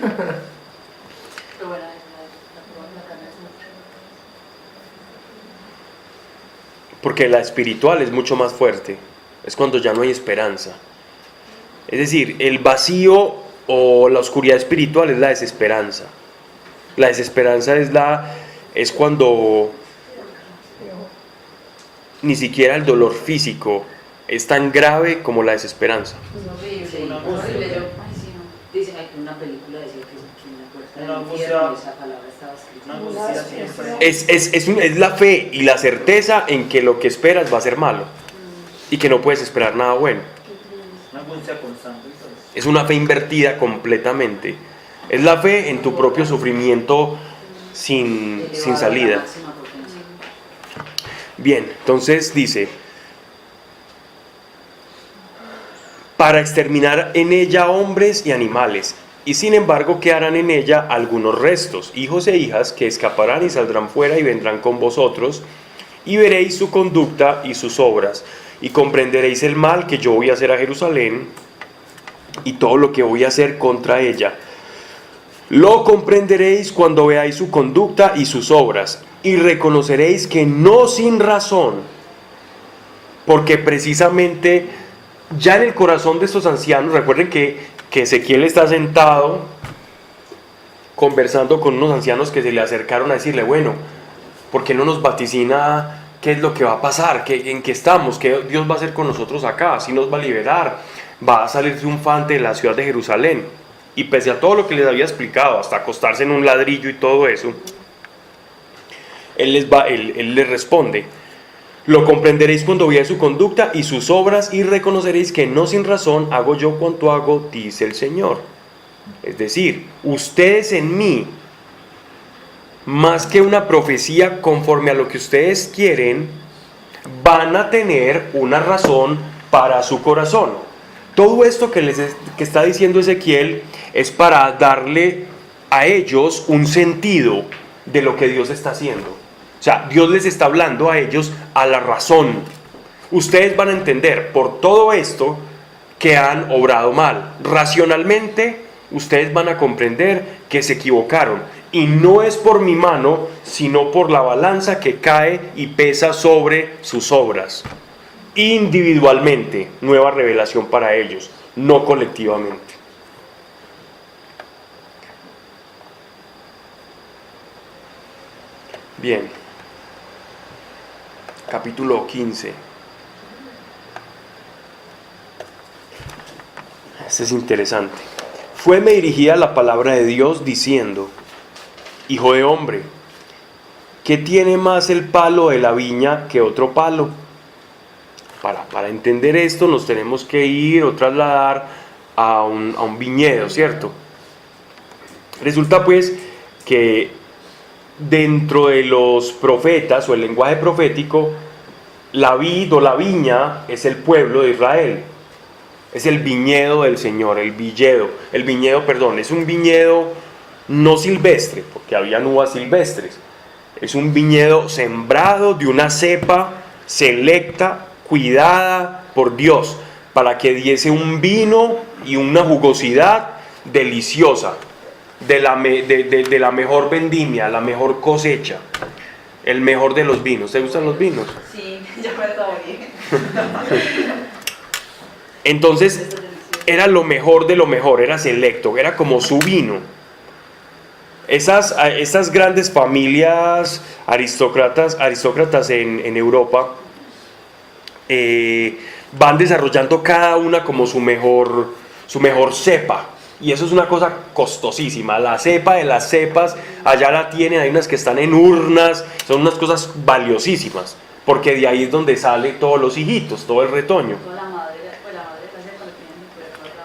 bueno, la carne es mucho. Porque la espiritual es mucho más fuerte. Es cuando ya no hay esperanza. Es decir, el vacío o la oscuridad espiritual es la desesperanza. La desesperanza es cuando ni siquiera el dolor físico es tan grave como la desesperanza. Dicen que una película decía que en la puerta del Una infierno angustia. esa palabra estaba escrita. Una angustia siempre. Es la fe y la certeza en que lo que esperas va a ser malo y que no puedes esperar nada bueno. Una angustia constante. Es una fe invertida completamente. Es la fe en tu propio sufrimiento sin salida. Bien, entonces dice, para exterminar en ella hombres y animales, y sin embargo quedarán en ella algunos restos, hijos e hijas, que escaparán y saldrán fuera y vendrán con vosotros, y veréis su conducta y sus obras, y comprenderéis el mal que yo voy a hacer a Jerusalén, y todo lo que voy a hacer contra ella. Lo comprenderéis cuando veáis su conducta y sus obras, y reconoceréis que no sin razón, porque precisamente ya en el corazón de estos ancianos, recuerden que Ezequiel está sentado conversando con unos ancianos que se le acercaron a decirle, bueno, ¿por qué no nos vaticina qué es lo que va a pasar? ¿En qué estamos? ¿Qué Dios va a hacer con nosotros acá? ¿Si nos va a liberar? ¿Va a salir triunfante de la ciudad de Jerusalén? Y pese a todo lo que les había explicado, hasta acostarse en un ladrillo y todo eso, Él les responde, lo comprenderéis cuando veáis su conducta y sus obras, y reconoceréis que no sin razón hago yo cuanto hago, dice el Señor. Es decir, ustedes en mí, más que una profecía conforme a lo que ustedes quieren, van a tener una razón para su corazón. Todo esto que está diciendo Ezequiel es para darle a ellos un sentido de lo que Dios está haciendo. O sea, Dios les está hablando a ellos a la razón. Ustedes van a entender por todo esto que han obrado mal. Racionalmente, ustedes van a comprender que se equivocaron. Y no es por mi mano, sino por la balanza que cae y pesa sobre sus obras. Individualmente, nueva revelación para ellos, no colectivamente. Bien. Capítulo 15. Este es interesante. Fueme dirigida la palabra de Dios diciendo, Hijo de hombre, ¿qué tiene más el palo de la viña que otro palo? Para entender esto nos tenemos que ir o trasladar a un viñedo, ¿cierto? Resulta pues que dentro de los profetas o el lenguaje profético, la vid o la viña es el pueblo de Israel. Es el viñedo del Señor, el viñedo, es un viñedo no silvestre, porque habían uvas silvestres. Es un viñedo sembrado de una cepa selecta, cuidada por Dios, para que diese un vino y una jugosidad deliciosa, de la mejor vendimia, la mejor cosecha, el mejor de los vinos. ¿Te gustan los vinos? Sí, ya me todo bien. Entonces, era lo mejor de lo mejor, era selecto, era como su vino. Esas grandes familias aristócratas en Europa van desarrollando cada una como su mejor cepa. Y eso es una cosa costosísima. La cepa de las cepas, allá la tienen, hay unas que están en urnas, son unas cosas valiosísimas, porque de ahí es donde sale todos los hijitos, todo el retoño.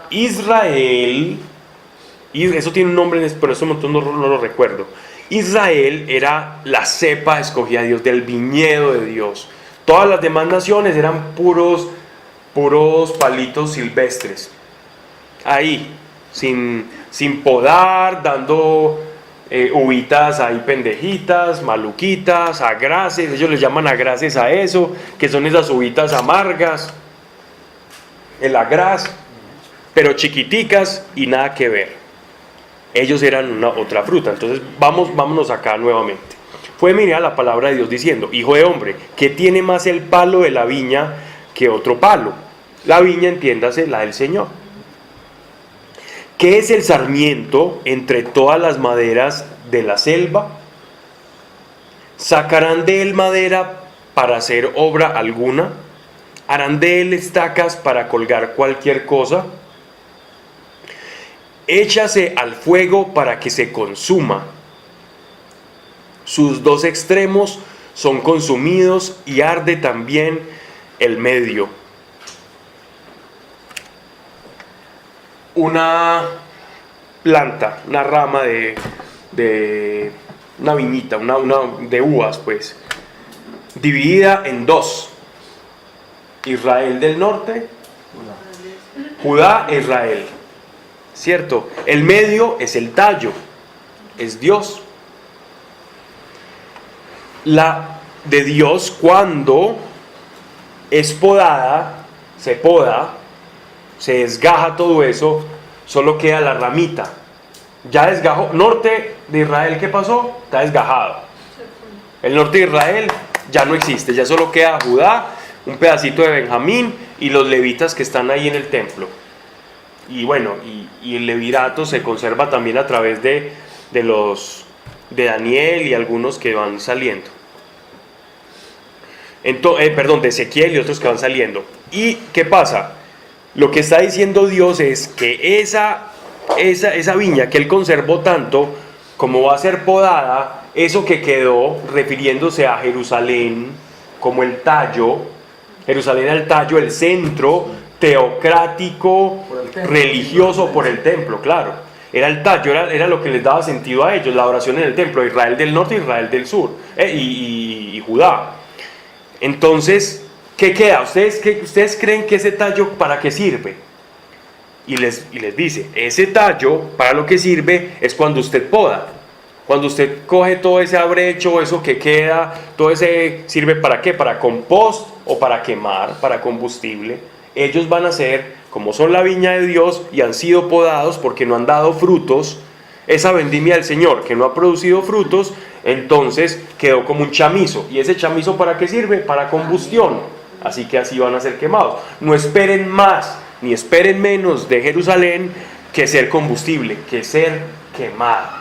Israel, y eso tiene un nombre, pero en este momento no lo recuerdo. Israel era la cepa escogida de Dios, del viñedo de Dios. Todas las demás naciones eran puros palitos silvestres. Ahí, sin podar, dando uvitas ahí pendejitas, maluquitas, agraces. Ellos les llaman agraces a eso, que son esas uvitas amargas, el agraz, pero chiquiticas y nada que ver. Ellos eran una otra fruta. Entonces vámonos acá nuevamente. Fue mirar la palabra de Dios diciendo, Hijo de hombre, ¿qué tiene más el palo de la viña que otro palo? La viña, entiéndase, la del Señor. ¿Qué es el sarmiento entre todas las maderas de la selva? ¿Sacarán de él madera para hacer obra alguna? ¿Harán de él estacas para colgar cualquier cosa? Échase al fuego para que se consuma. Sus dos extremos son consumidos y arde también el medio. una planta, una rama de una viñita, de uvas, pues, dividida en dos: Israel del norte, Judá e Israel, ¿cierto? El medio es el tallo, es Dios. La de Dios, cuando es podada, se poda, se desgaja todo eso, solo queda la ramita. Ya desgajó. Norte de Israel, ¿qué pasó? Está desgajado. El norte de Israel ya no existe, ya solo queda Judá, un pedacito de Benjamín y los levitas que están ahí en el templo. Y bueno, y el levirato se conserva también a través de Daniel y algunos que van saliendo. De Ezequiel y otros que van saliendo. ¿Y qué pasa? Lo que está diciendo Dios es que esa viña que él conservó tanto, como va a ser podada, eso que quedó, refiriéndose a Jerusalén como el tallo, Jerusalén era el tallo, el centro teocrático, religioso por el templo, claro. Era el tallo, era lo que les daba sentido a ellos, la adoración en el templo, Israel del norte, Israel del sur, y Judá. Entonces, ¿qué queda? ¿Ustedes creen que ese tallo para qué sirve? Y les dice, ese tallo para lo que sirve es cuando usted poda. Cuando usted coge todo ese abrecho, eso que queda, todo ese sirve para qué, para compost o para quemar, para combustible. Ellos van a ser, como son la viña de Dios y han sido podados porque no han dado frutos, esa vendimia del Señor que no ha producido frutos, entonces quedó como un chamizo. ¿Y ese chamizo para qué sirve? Para combustión. Así que así van a ser quemados. No esperen más ni esperen menos de Jerusalén que ser combustible, que ser quemado.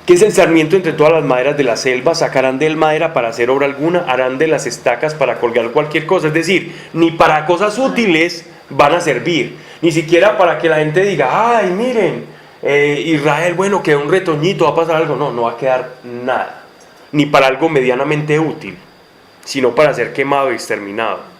¿Qué es el sarmiento entre todas las maderas de la selva? Sacarán de él madera para hacer obra alguna, harán de las estacas para colgar cualquier cosa. Es decir, ni para cosas útiles van a servir, ni siquiera para que la gente diga, ay, miren, Israel, bueno, quedó un retoñito, va a pasar algo. No va a quedar nada, ni para algo medianamente útil, sino para ser quemado y exterminado.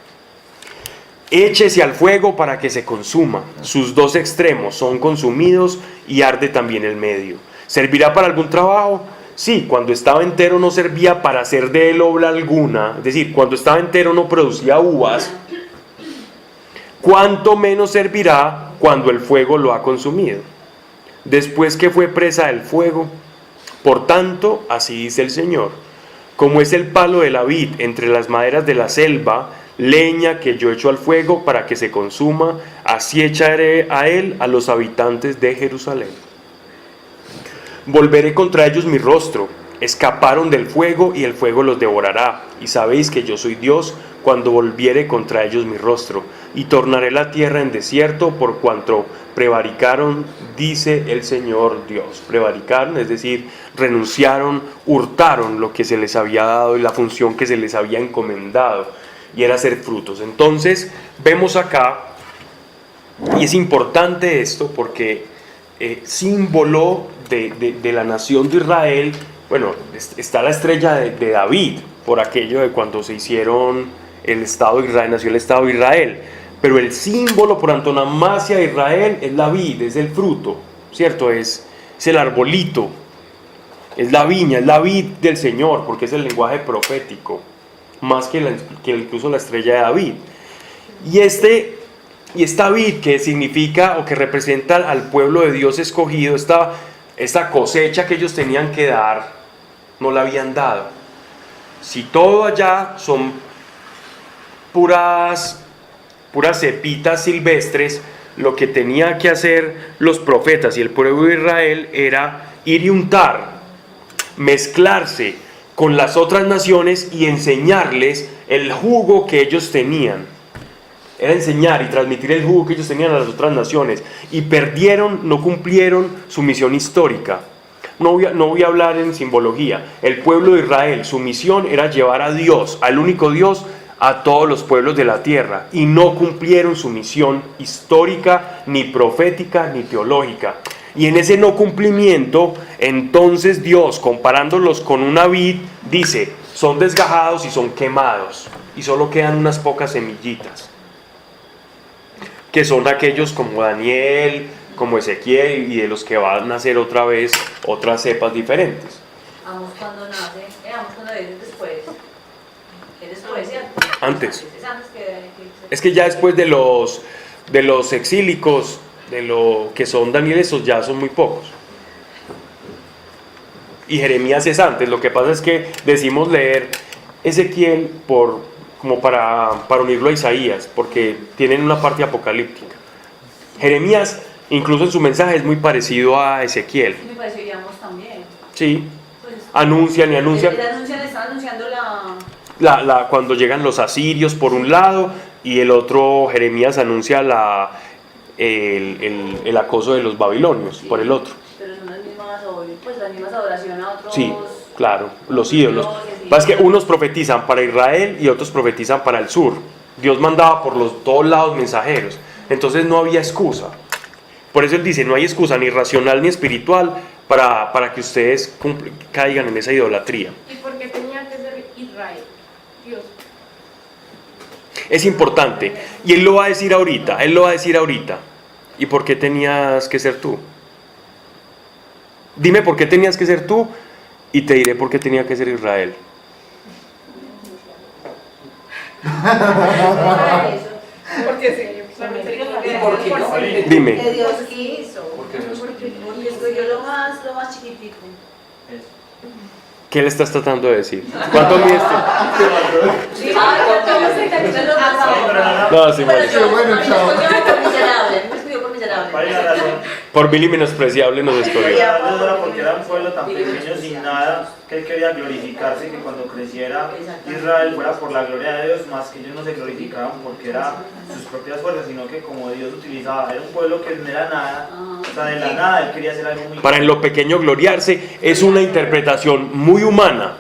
Échese al fuego para que se consuma, sus dos extremos son consumidos y arde también el medio. ¿Servirá para algún trabajo? Sí, cuando estaba entero no servía para hacer de él obra alguna, es decir, cuando estaba entero no producía uvas. ¿Cuánto menos servirá cuando el fuego lo ha consumido? Después que fue presa del fuego. Por tanto, así dice el Señor, como es el palo de la vid entre las maderas de la selva, leña que yo echo al fuego para que se consuma, así echaré a él a los habitantes de Jerusalén. Volveré contra ellos mi rostro, escaparon del fuego y el fuego los devorará, y sabéis que yo soy Dios cuando volviere contra ellos mi rostro, y tornaré la tierra en desierto por cuanto prevaricaron, dice el Señor Dios. Prevaricaron, es decir, renunciaron, hurtaron lo que se les había dado y la función que se les había encomendado, y era hacer frutos. Entonces, vemos acá, y es importante esto porque símbolo de la nación de Israel, bueno, está la estrella de David, por aquello de cuando se hicieron el Estado de Israel, nació el Estado de Israel, pero el símbolo por antonomasia de Israel es la vid, es el fruto, ¿cierto? Es el arbolito, es la viña, es la vid del Señor, porque es el lenguaje profético, más que incluso la estrella de David. Y esta vid que significa o que representa al pueblo de Dios escogido, esta cosecha que ellos tenían que dar, no la habían dado. Si todo allá son puras cepitas silvestres, lo que tenía que hacer los profetas y el pueblo de Israel era ir y untar, mezclarse con las otras naciones y enseñarles el jugo que ellos tenían. Era enseñar y transmitir el jugo que ellos tenían a las otras naciones. Y no cumplieron su misión histórica. No voy a hablar en simbología. El pueblo de Israel, su misión era llevar a Dios, al único Dios, a todos los pueblos de la tierra. Y no cumplieron su misión histórica, ni profética, ni teológica. Y en ese no cumplimiento, entonces Dios, comparándolos con una vid, dice, son desgajados y son quemados. Y solo quedan unas pocas semillitas. que son aquellos como Daniel, como Ezequiel, y de los que van a nacer otra vez otras cepas diferentes. Vamos cuando nace, vamos cuando viene después. ¿Qué después, cierto? Antes. Es antes que... Es que ya después de los exílicos, de lo que son Daniel, esos ya son muy pocos. Y Jeremías es antes. Lo que pasa es que decimos leer Ezequiel como para unirlo a Isaías, porque tienen una parte apocalíptica. Jeremías, incluso en su mensaje, es muy parecido a Ezequiel. Me pareció, digamos, también. Sí, Pues, anuncian y anuncian. Están anunciando Cuando llegan los asirios por un lado, y el otro, Jeremías, anuncia el acoso de los babilonios, sí, por el otro. Pero son las mismas adoraciones a otros. Sí, claro, los ídolos. Pasa que unos profetizan para Israel y otros profetizan para el sur. Dios mandaba por todos lados mensajeros. Entonces no había excusa. Por eso él dice, no hay excusa ni racional ni espiritual para que ustedes caigan en esa idolatría. ¿Y por qué tenía que ser Israel? Dios. Es importante. Y él lo va a decir ahorita. ¿Y por qué tenías que ser tú? Dime por qué tenías que ser tú y te diré por qué tenía que ser Israel. Porque sí. ¿Por qué no? Dime. Que Dios quiso. Porque Dios Porque escogió lo más chiquitico. ¿Qué le estás tratando de decir? ¿Cuánto mides tú? Sí, No, sí, vale. Por vil y menospreciable nos escogió. Porque era un pueblo tan pequeño sin nada, que él quería glorificarse, que cuando creciera Israel fuera por la gloria de Dios, más que ellos no se glorificaban porque eran sus propias fuerzas, sino que como Dios utilizaba, era un pueblo que no era nada, o sea, de la nada él quería hacer algo muy... Para en lo pequeño gloriarse es una interpretación muy humana,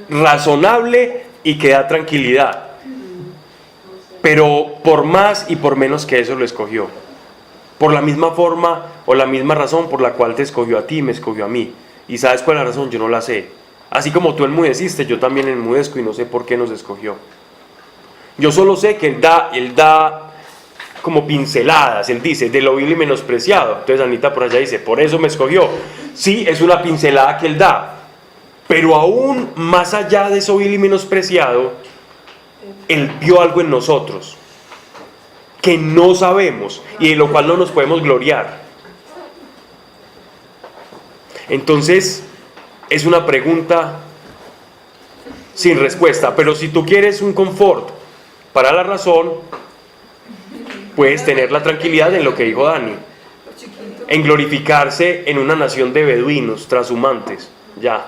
razonable y que da tranquilidad. Pero por más y por menos que eso lo escogió. Por la misma forma o la misma razón por la cual te escogió a ti, me escogió a mí. ¿Y sabes cuál es la razón? Yo no la sé. Así como tú enmudeciste, yo también enmudezco y no sé por qué nos escogió. Yo solo sé que Él da como pinceladas. Él dice, de lo vil y menospreciado. Entonces Anita por allá dice, por eso me escogió. Sí, es una pincelada que Él da. Pero aún más allá de eso vil y menospreciado, Él vio algo en nosotros que no sabemos y de lo cual no nos podemos gloriar. Entonces es una pregunta sin respuesta, pero si tú quieres un confort para la razón, puedes tener la tranquilidad en lo que dijo Dani, en glorificarse en una nación de beduinos trashumantes. Ya.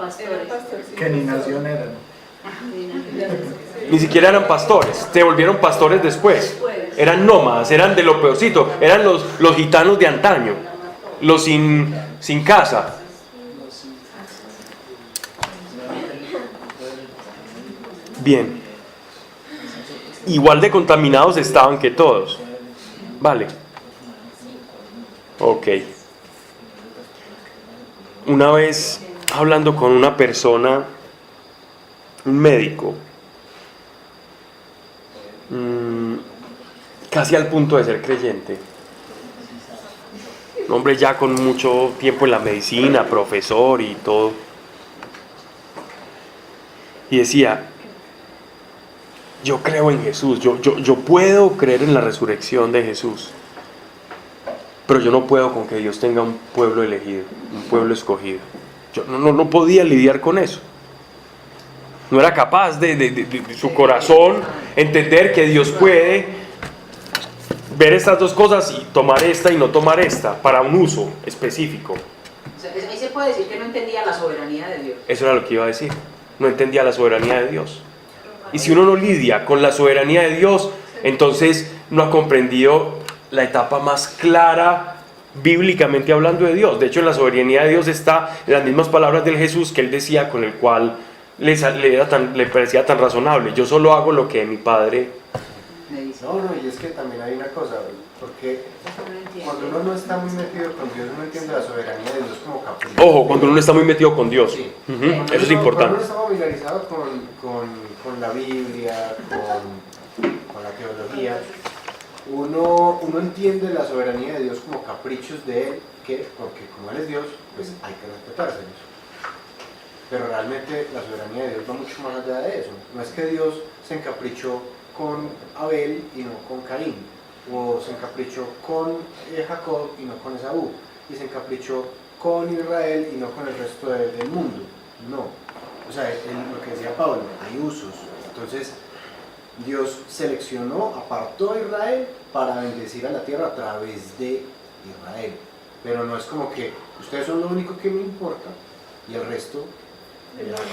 Que ni nación eran. Ni siquiera eran pastores, se volvieron pastores después. Eran nómadas, eran de lo peorcito, eran los gitanos de antaño, los sin casa. Bien. Igual de contaminados estaban que todos. Vale. Ok. Una vez hablando con una persona, un médico, casi al punto de ser creyente, un hombre ya con mucho tiempo en la medicina, profesor y todo, y decía, yo creo en Jesús, yo puedo creer en la resurrección de Jesús, pero yo no puedo con que Dios tenga un pueblo elegido, un pueblo escogido. Yo no podía lidiar con eso. No era capaz de su corazón entender que Dios puede ver estas dos cosas y tomar esta y no tomar esta para un uso específico. O sea, ahí se puede decir que no entendía la soberanía de Dios. Eso era lo que iba a decir. No entendía la soberanía de Dios. Y si uno no lidia con la soberanía de Dios, entonces no ha comprendido la etapa más clara bíblicamente hablando de Dios. De hecho, en la soberanía de Dios está en las mismas palabras del Jesús que él decía, con el cual le parecía tan razonable. Yo solo hago lo que mi Padre me dice. No, y es que también hay una cosa, porque cuando uno no está muy metido con Dios, uno entiende la soberanía de Dios como capricho. Ojo, cuando uno no está muy metido con Dios. Sí. Eso es importante. Cuando uno está familiarizado con la Biblia, con la teología, uno entiende la soberanía de Dios como caprichos de Él, porque como Él es Dios, pues hay que respetárselos. Pero realmente la soberanía de Dios va mucho más allá de eso. No es que Dios se encaprichó con Abel y no con Caín, o se encaprichó con Jacob y no con Esaú, y se encaprichó con Israel y no con el resto del mundo. No. O sea, lo que decía Pablo, hay usos. Entonces, Dios seleccionó, apartó a Israel para bendecir a la tierra a través de Israel. Pero no es como que ustedes son lo único que me importa y el resto,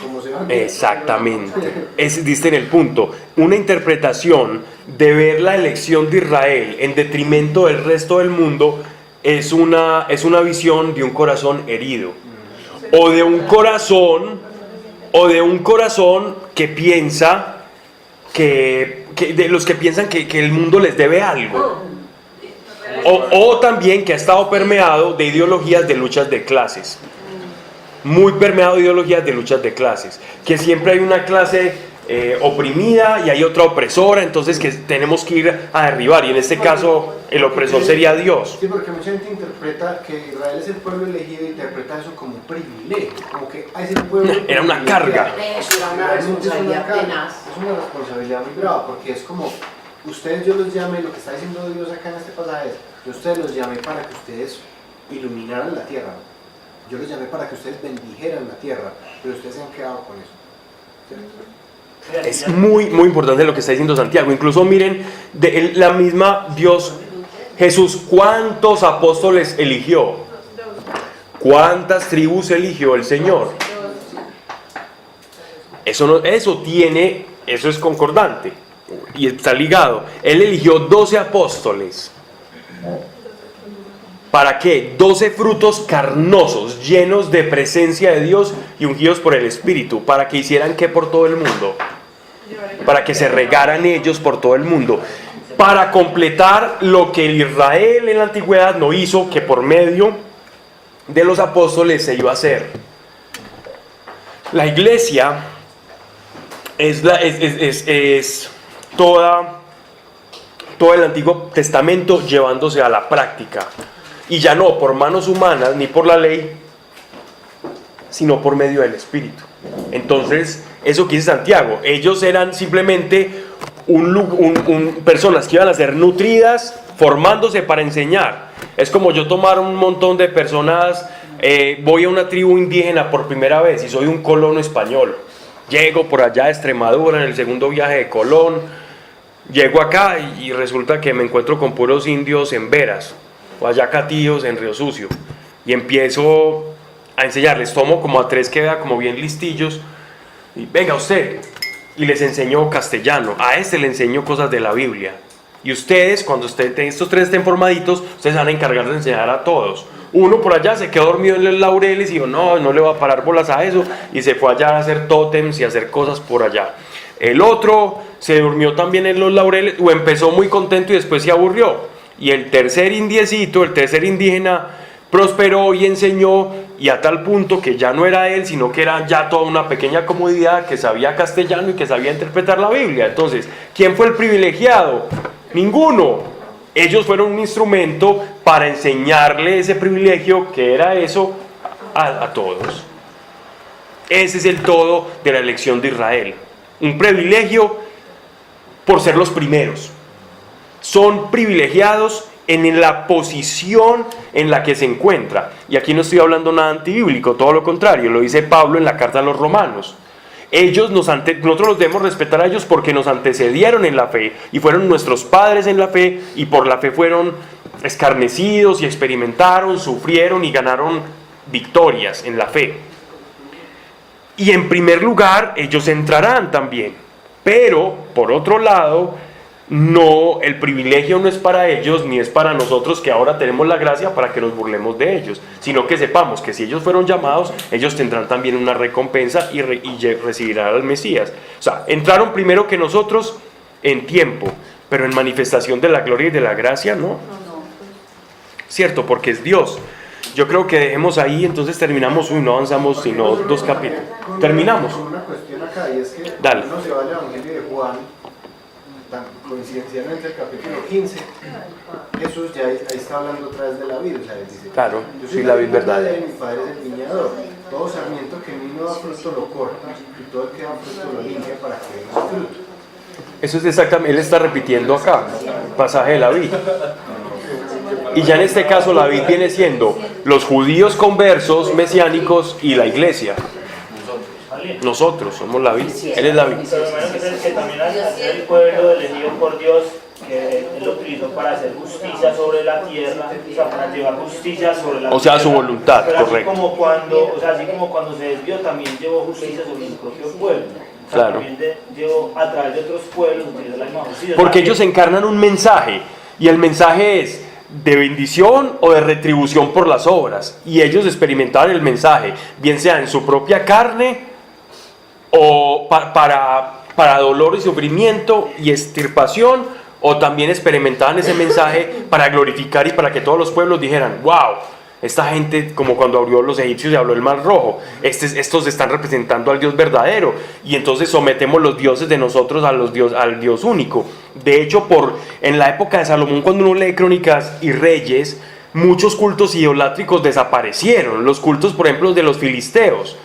¿cómo se va? Exactamente. Diste en el punto. Una interpretación de ver la elección de Israel en detrimento del resto del mundo es una visión de un corazón herido. O de un corazón que piensa de los que piensan que el mundo les debe algo. O también que ha estado permeado de ideologías de luchas de clases. Muy permeado de ideologías de luchas de clases. Que siempre hay una clase oprimida y hay otra opresora, entonces que tenemos que ir a derribar. Y en este caso, el opresor sería Dios. Sí, porque mucha gente interpreta que Israel es el pueblo elegido e interpreta eso como un privilegio. Como que es el pueblo. Era una carga. Eso era una responsabilidad tenaz. Es una responsabilidad muy brava, porque es como, ustedes yo los llamé, lo que está diciendo Dios acá en este pasaje es, yo ustedes los llamé para que ustedes iluminaran la tierra. Yo los llamé para que ustedes bendijeran la tierra, pero ustedes se han quedado con eso. ¿Cierto? Es muy, muy importante lo que está diciendo Santiago. Incluso miren, la misma Dios, Jesús, ¿cuántos apóstoles eligió? ¿Cuántas tribus eligió el Señor? Eso es concordante y está ligado. Él eligió 12 apóstoles. ¿Para qué? 12 frutos carnosos, llenos de presencia de Dios y ungidos por el Espíritu. ¿Para que hicieran qué por todo el mundo? Para que se regaran ellos por todo el mundo. Para completar lo que Israel en la antigüedad no hizo, que por medio de los apóstoles se iba a hacer. La iglesia es todo el Antiguo Testamento llevándose a la práctica. Y ya no por manos humanas ni por la ley, sino por medio del Espíritu. Entonces, eso que dice Santiago, ellos eran simplemente personas que iban a ser nutridas, formándose para enseñar. Es como yo tomar un montón de personas, voy a una tribu indígena por primera vez y soy un colono español. Llego por allá de Extremadura en el segundo viaje de Colón, llego acá y resulta que me encuentro con puros indios en Veras o allá catíos en Río Sucio y empiezo a enseñarles, tomo como a 3 que vea como bien listillos y venga usted, y les enseño castellano, a este le enseño cosas de la Biblia y ustedes, cuando estos 3 estén formaditos, ustedes van a encargar de enseñar a todos. Uno por allá se quedó dormido en los laureles y dijo, no le voy a parar bolas a eso, y se fue allá a hacer tótems y a hacer cosas por allá. El otro se durmió también en los laureles o empezó muy contento y después se aburrió. Y el tercer indígena prosperó y enseñó, y a tal punto que ya no era él, sino que era ya toda una pequeña comunidad que sabía castellano y que sabía interpretar la Biblia. Entonces, ¿quién fue el privilegiado? Ninguno. Ellos fueron un instrumento para enseñarle ese privilegio, que era eso, a todos. Ese es el todo de la elección de Israel. Un privilegio por ser los primeros. Son privilegiados en la posición en la que se encuentra. Y aquí no estoy hablando nada antibíblico, todo lo contrario, lo dice Pablo en la carta a los Romanos. Nosotros los debemos respetar a ellos porque nos antecedieron en la fe y fueron nuestros padres en la fe, y por la fe fueron escarnecidos y experimentaron, sufrieron y ganaron victorias en la fe. Y en primer lugar, ellos entrarán también. Pero, por otro lado, no, el privilegio no es para ellos ni es para nosotros, que ahora tenemos la gracia para que nos burlemos de ellos, sino que sepamos que si ellos fueron llamados, ellos tendrán también una recompensa y recibirán al Mesías. O sea, entraron primero que nosotros en tiempo, pero en manifestación de la gloria y de la gracia, ¿no? Cierto, porque es Dios. Yo creo que dejemos ahí, entonces terminamos, no avanzamos sino 2 capítulos. Terminamos. Con una cuestión acá, y es que Dale. uno se va al Evangelio de Juan, coincidencialmente el capítulo 15, Jesús ya ahí está hablando otra vez de la vid, o sea, él dice, Claro, yo soy la vid verdadera. Mi padre es el viñador, todo sarmiento que en mí no da fruto lo corta, y todo el que da fruto lo limpia para que dé más fruto. Eso es exactamente, él está repitiendo acá, pasaje de la vid. Y ya en este caso la vid viene siendo los judíos conversos, mesiánicos y la iglesia. Nosotros somos la vid, él es la vid. Pero hermano, que también el pueblo elegido por Dios, que él lo utilizó para hacer justicia sobre la tierra, o sea, para llevar justicia sobre la tierra. O sea, su voluntad, pero correcto. Así como cuando se desvió, también llevó justicia sobre su propio pueblo. O sea, Claro. también llevó a través de otros pueblos, utilizó la misma justicia. Porque ellos encarnan un mensaje, y el mensaje es de bendición o de retribución por las obras. Y ellos experimentaban el mensaje, bien sea en su propia carne o para dolor y sufrimiento y extirpación, o también experimentaban ese mensaje para glorificar y para que todos los pueblos dijeran, wow, esta gente, como cuando abrió los egipcios y habló el mar rojo, estos están representando al Dios verdadero, y entonces sometemos los dioses de nosotros al Dios único. De hecho, en la época de Salomón, cuando uno lee Crónicas y Reyes, muchos cultos idolátricos desaparecieron. Los cultos, por ejemplo, de los filisteos,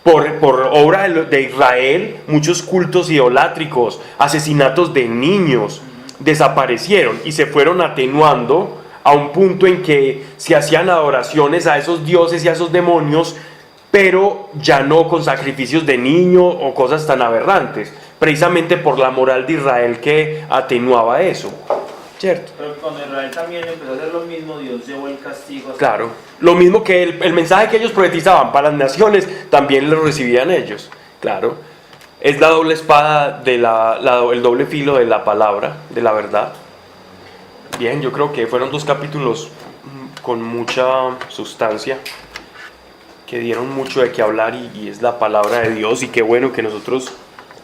por obra de Israel, muchos cultos idolátricos, asesinatos de niños desaparecieron y se fueron atenuando a un punto en que se hacían adoraciones a esos dioses y a esos demonios, pero ya no con sacrificios de niño o cosas tan aberrantes, precisamente por la moral de Israel que atenuaba eso, ¿cierto? Pero cuando Israel también empezó a hacer lo mismo, Dios llevó el castigo. Claro, lo mismo que el mensaje que ellos profetizaban para las naciones, también lo recibían ellos, claro. Es la doble espada, el doble filo de la palabra, de la verdad. Bien, yo creo que fueron 2 capítulos con mucha sustancia, que dieron mucho de qué hablar, y es la palabra de Dios, y qué bueno que nosotros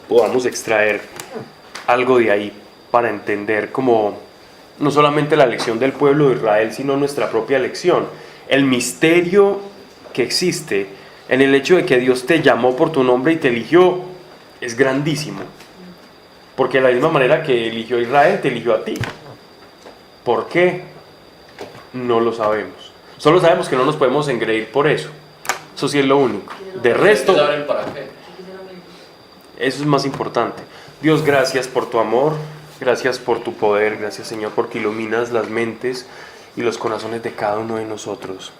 podamos extraer algo de ahí para entender como no solamente la lección del pueblo de Israel, sino nuestra propia lección. El misterio que existe en el hecho de que Dios te llamó por tu nombre y te eligió es grandísimo, porque de la misma manera que eligió a Israel, te eligió a ti. ¿Por qué? No lo sabemos. Solo sabemos que no nos podemos engreír por eso. Eso sí es lo único. De resto, ¿Para qué? eso es más importante. Dios, gracias por tu amor, gracias por tu poder, gracias, Señor, porque iluminas las mentes y los corazones de cada uno de nosotros.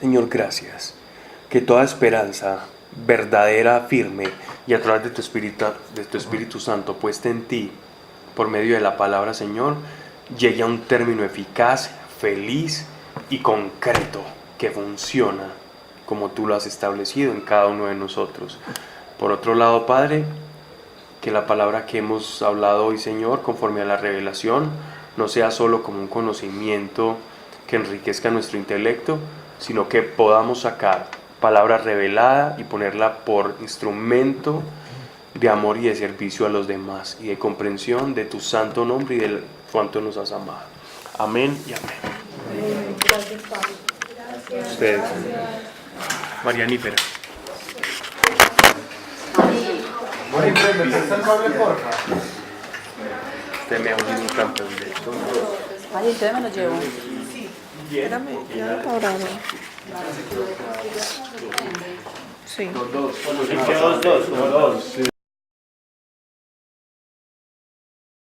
Señor, gracias. Que toda esperanza verdadera, firme, y a través de tu Espíritu Santo puesta en ti, por medio de la palabra, Señor, llegue a un término eficaz, feliz y concreto, que funciona como tú lo has establecido en cada uno de nosotros. Por otro lado, Padre, que la palabra que hemos hablado hoy, Señor, conforme a la revelación, no sea solo como un conocimiento que enriquezca nuestro intelecto, sino que podamos sacar palabra revelada y ponerla por instrumento de amor y de servicio a los demás, y de comprensión de tu santo nombre y de cuánto nos has amado. Amén y amén. Gracias, Pablo. Ustedes. María Nífera. Bueno, ¿me prestas el cable, porfa? Usted me ha unido un campeón de esto. Ay, entonces me lo llevo. Espérame, ya lo cobraron. Sí. Quedó 2, como 2.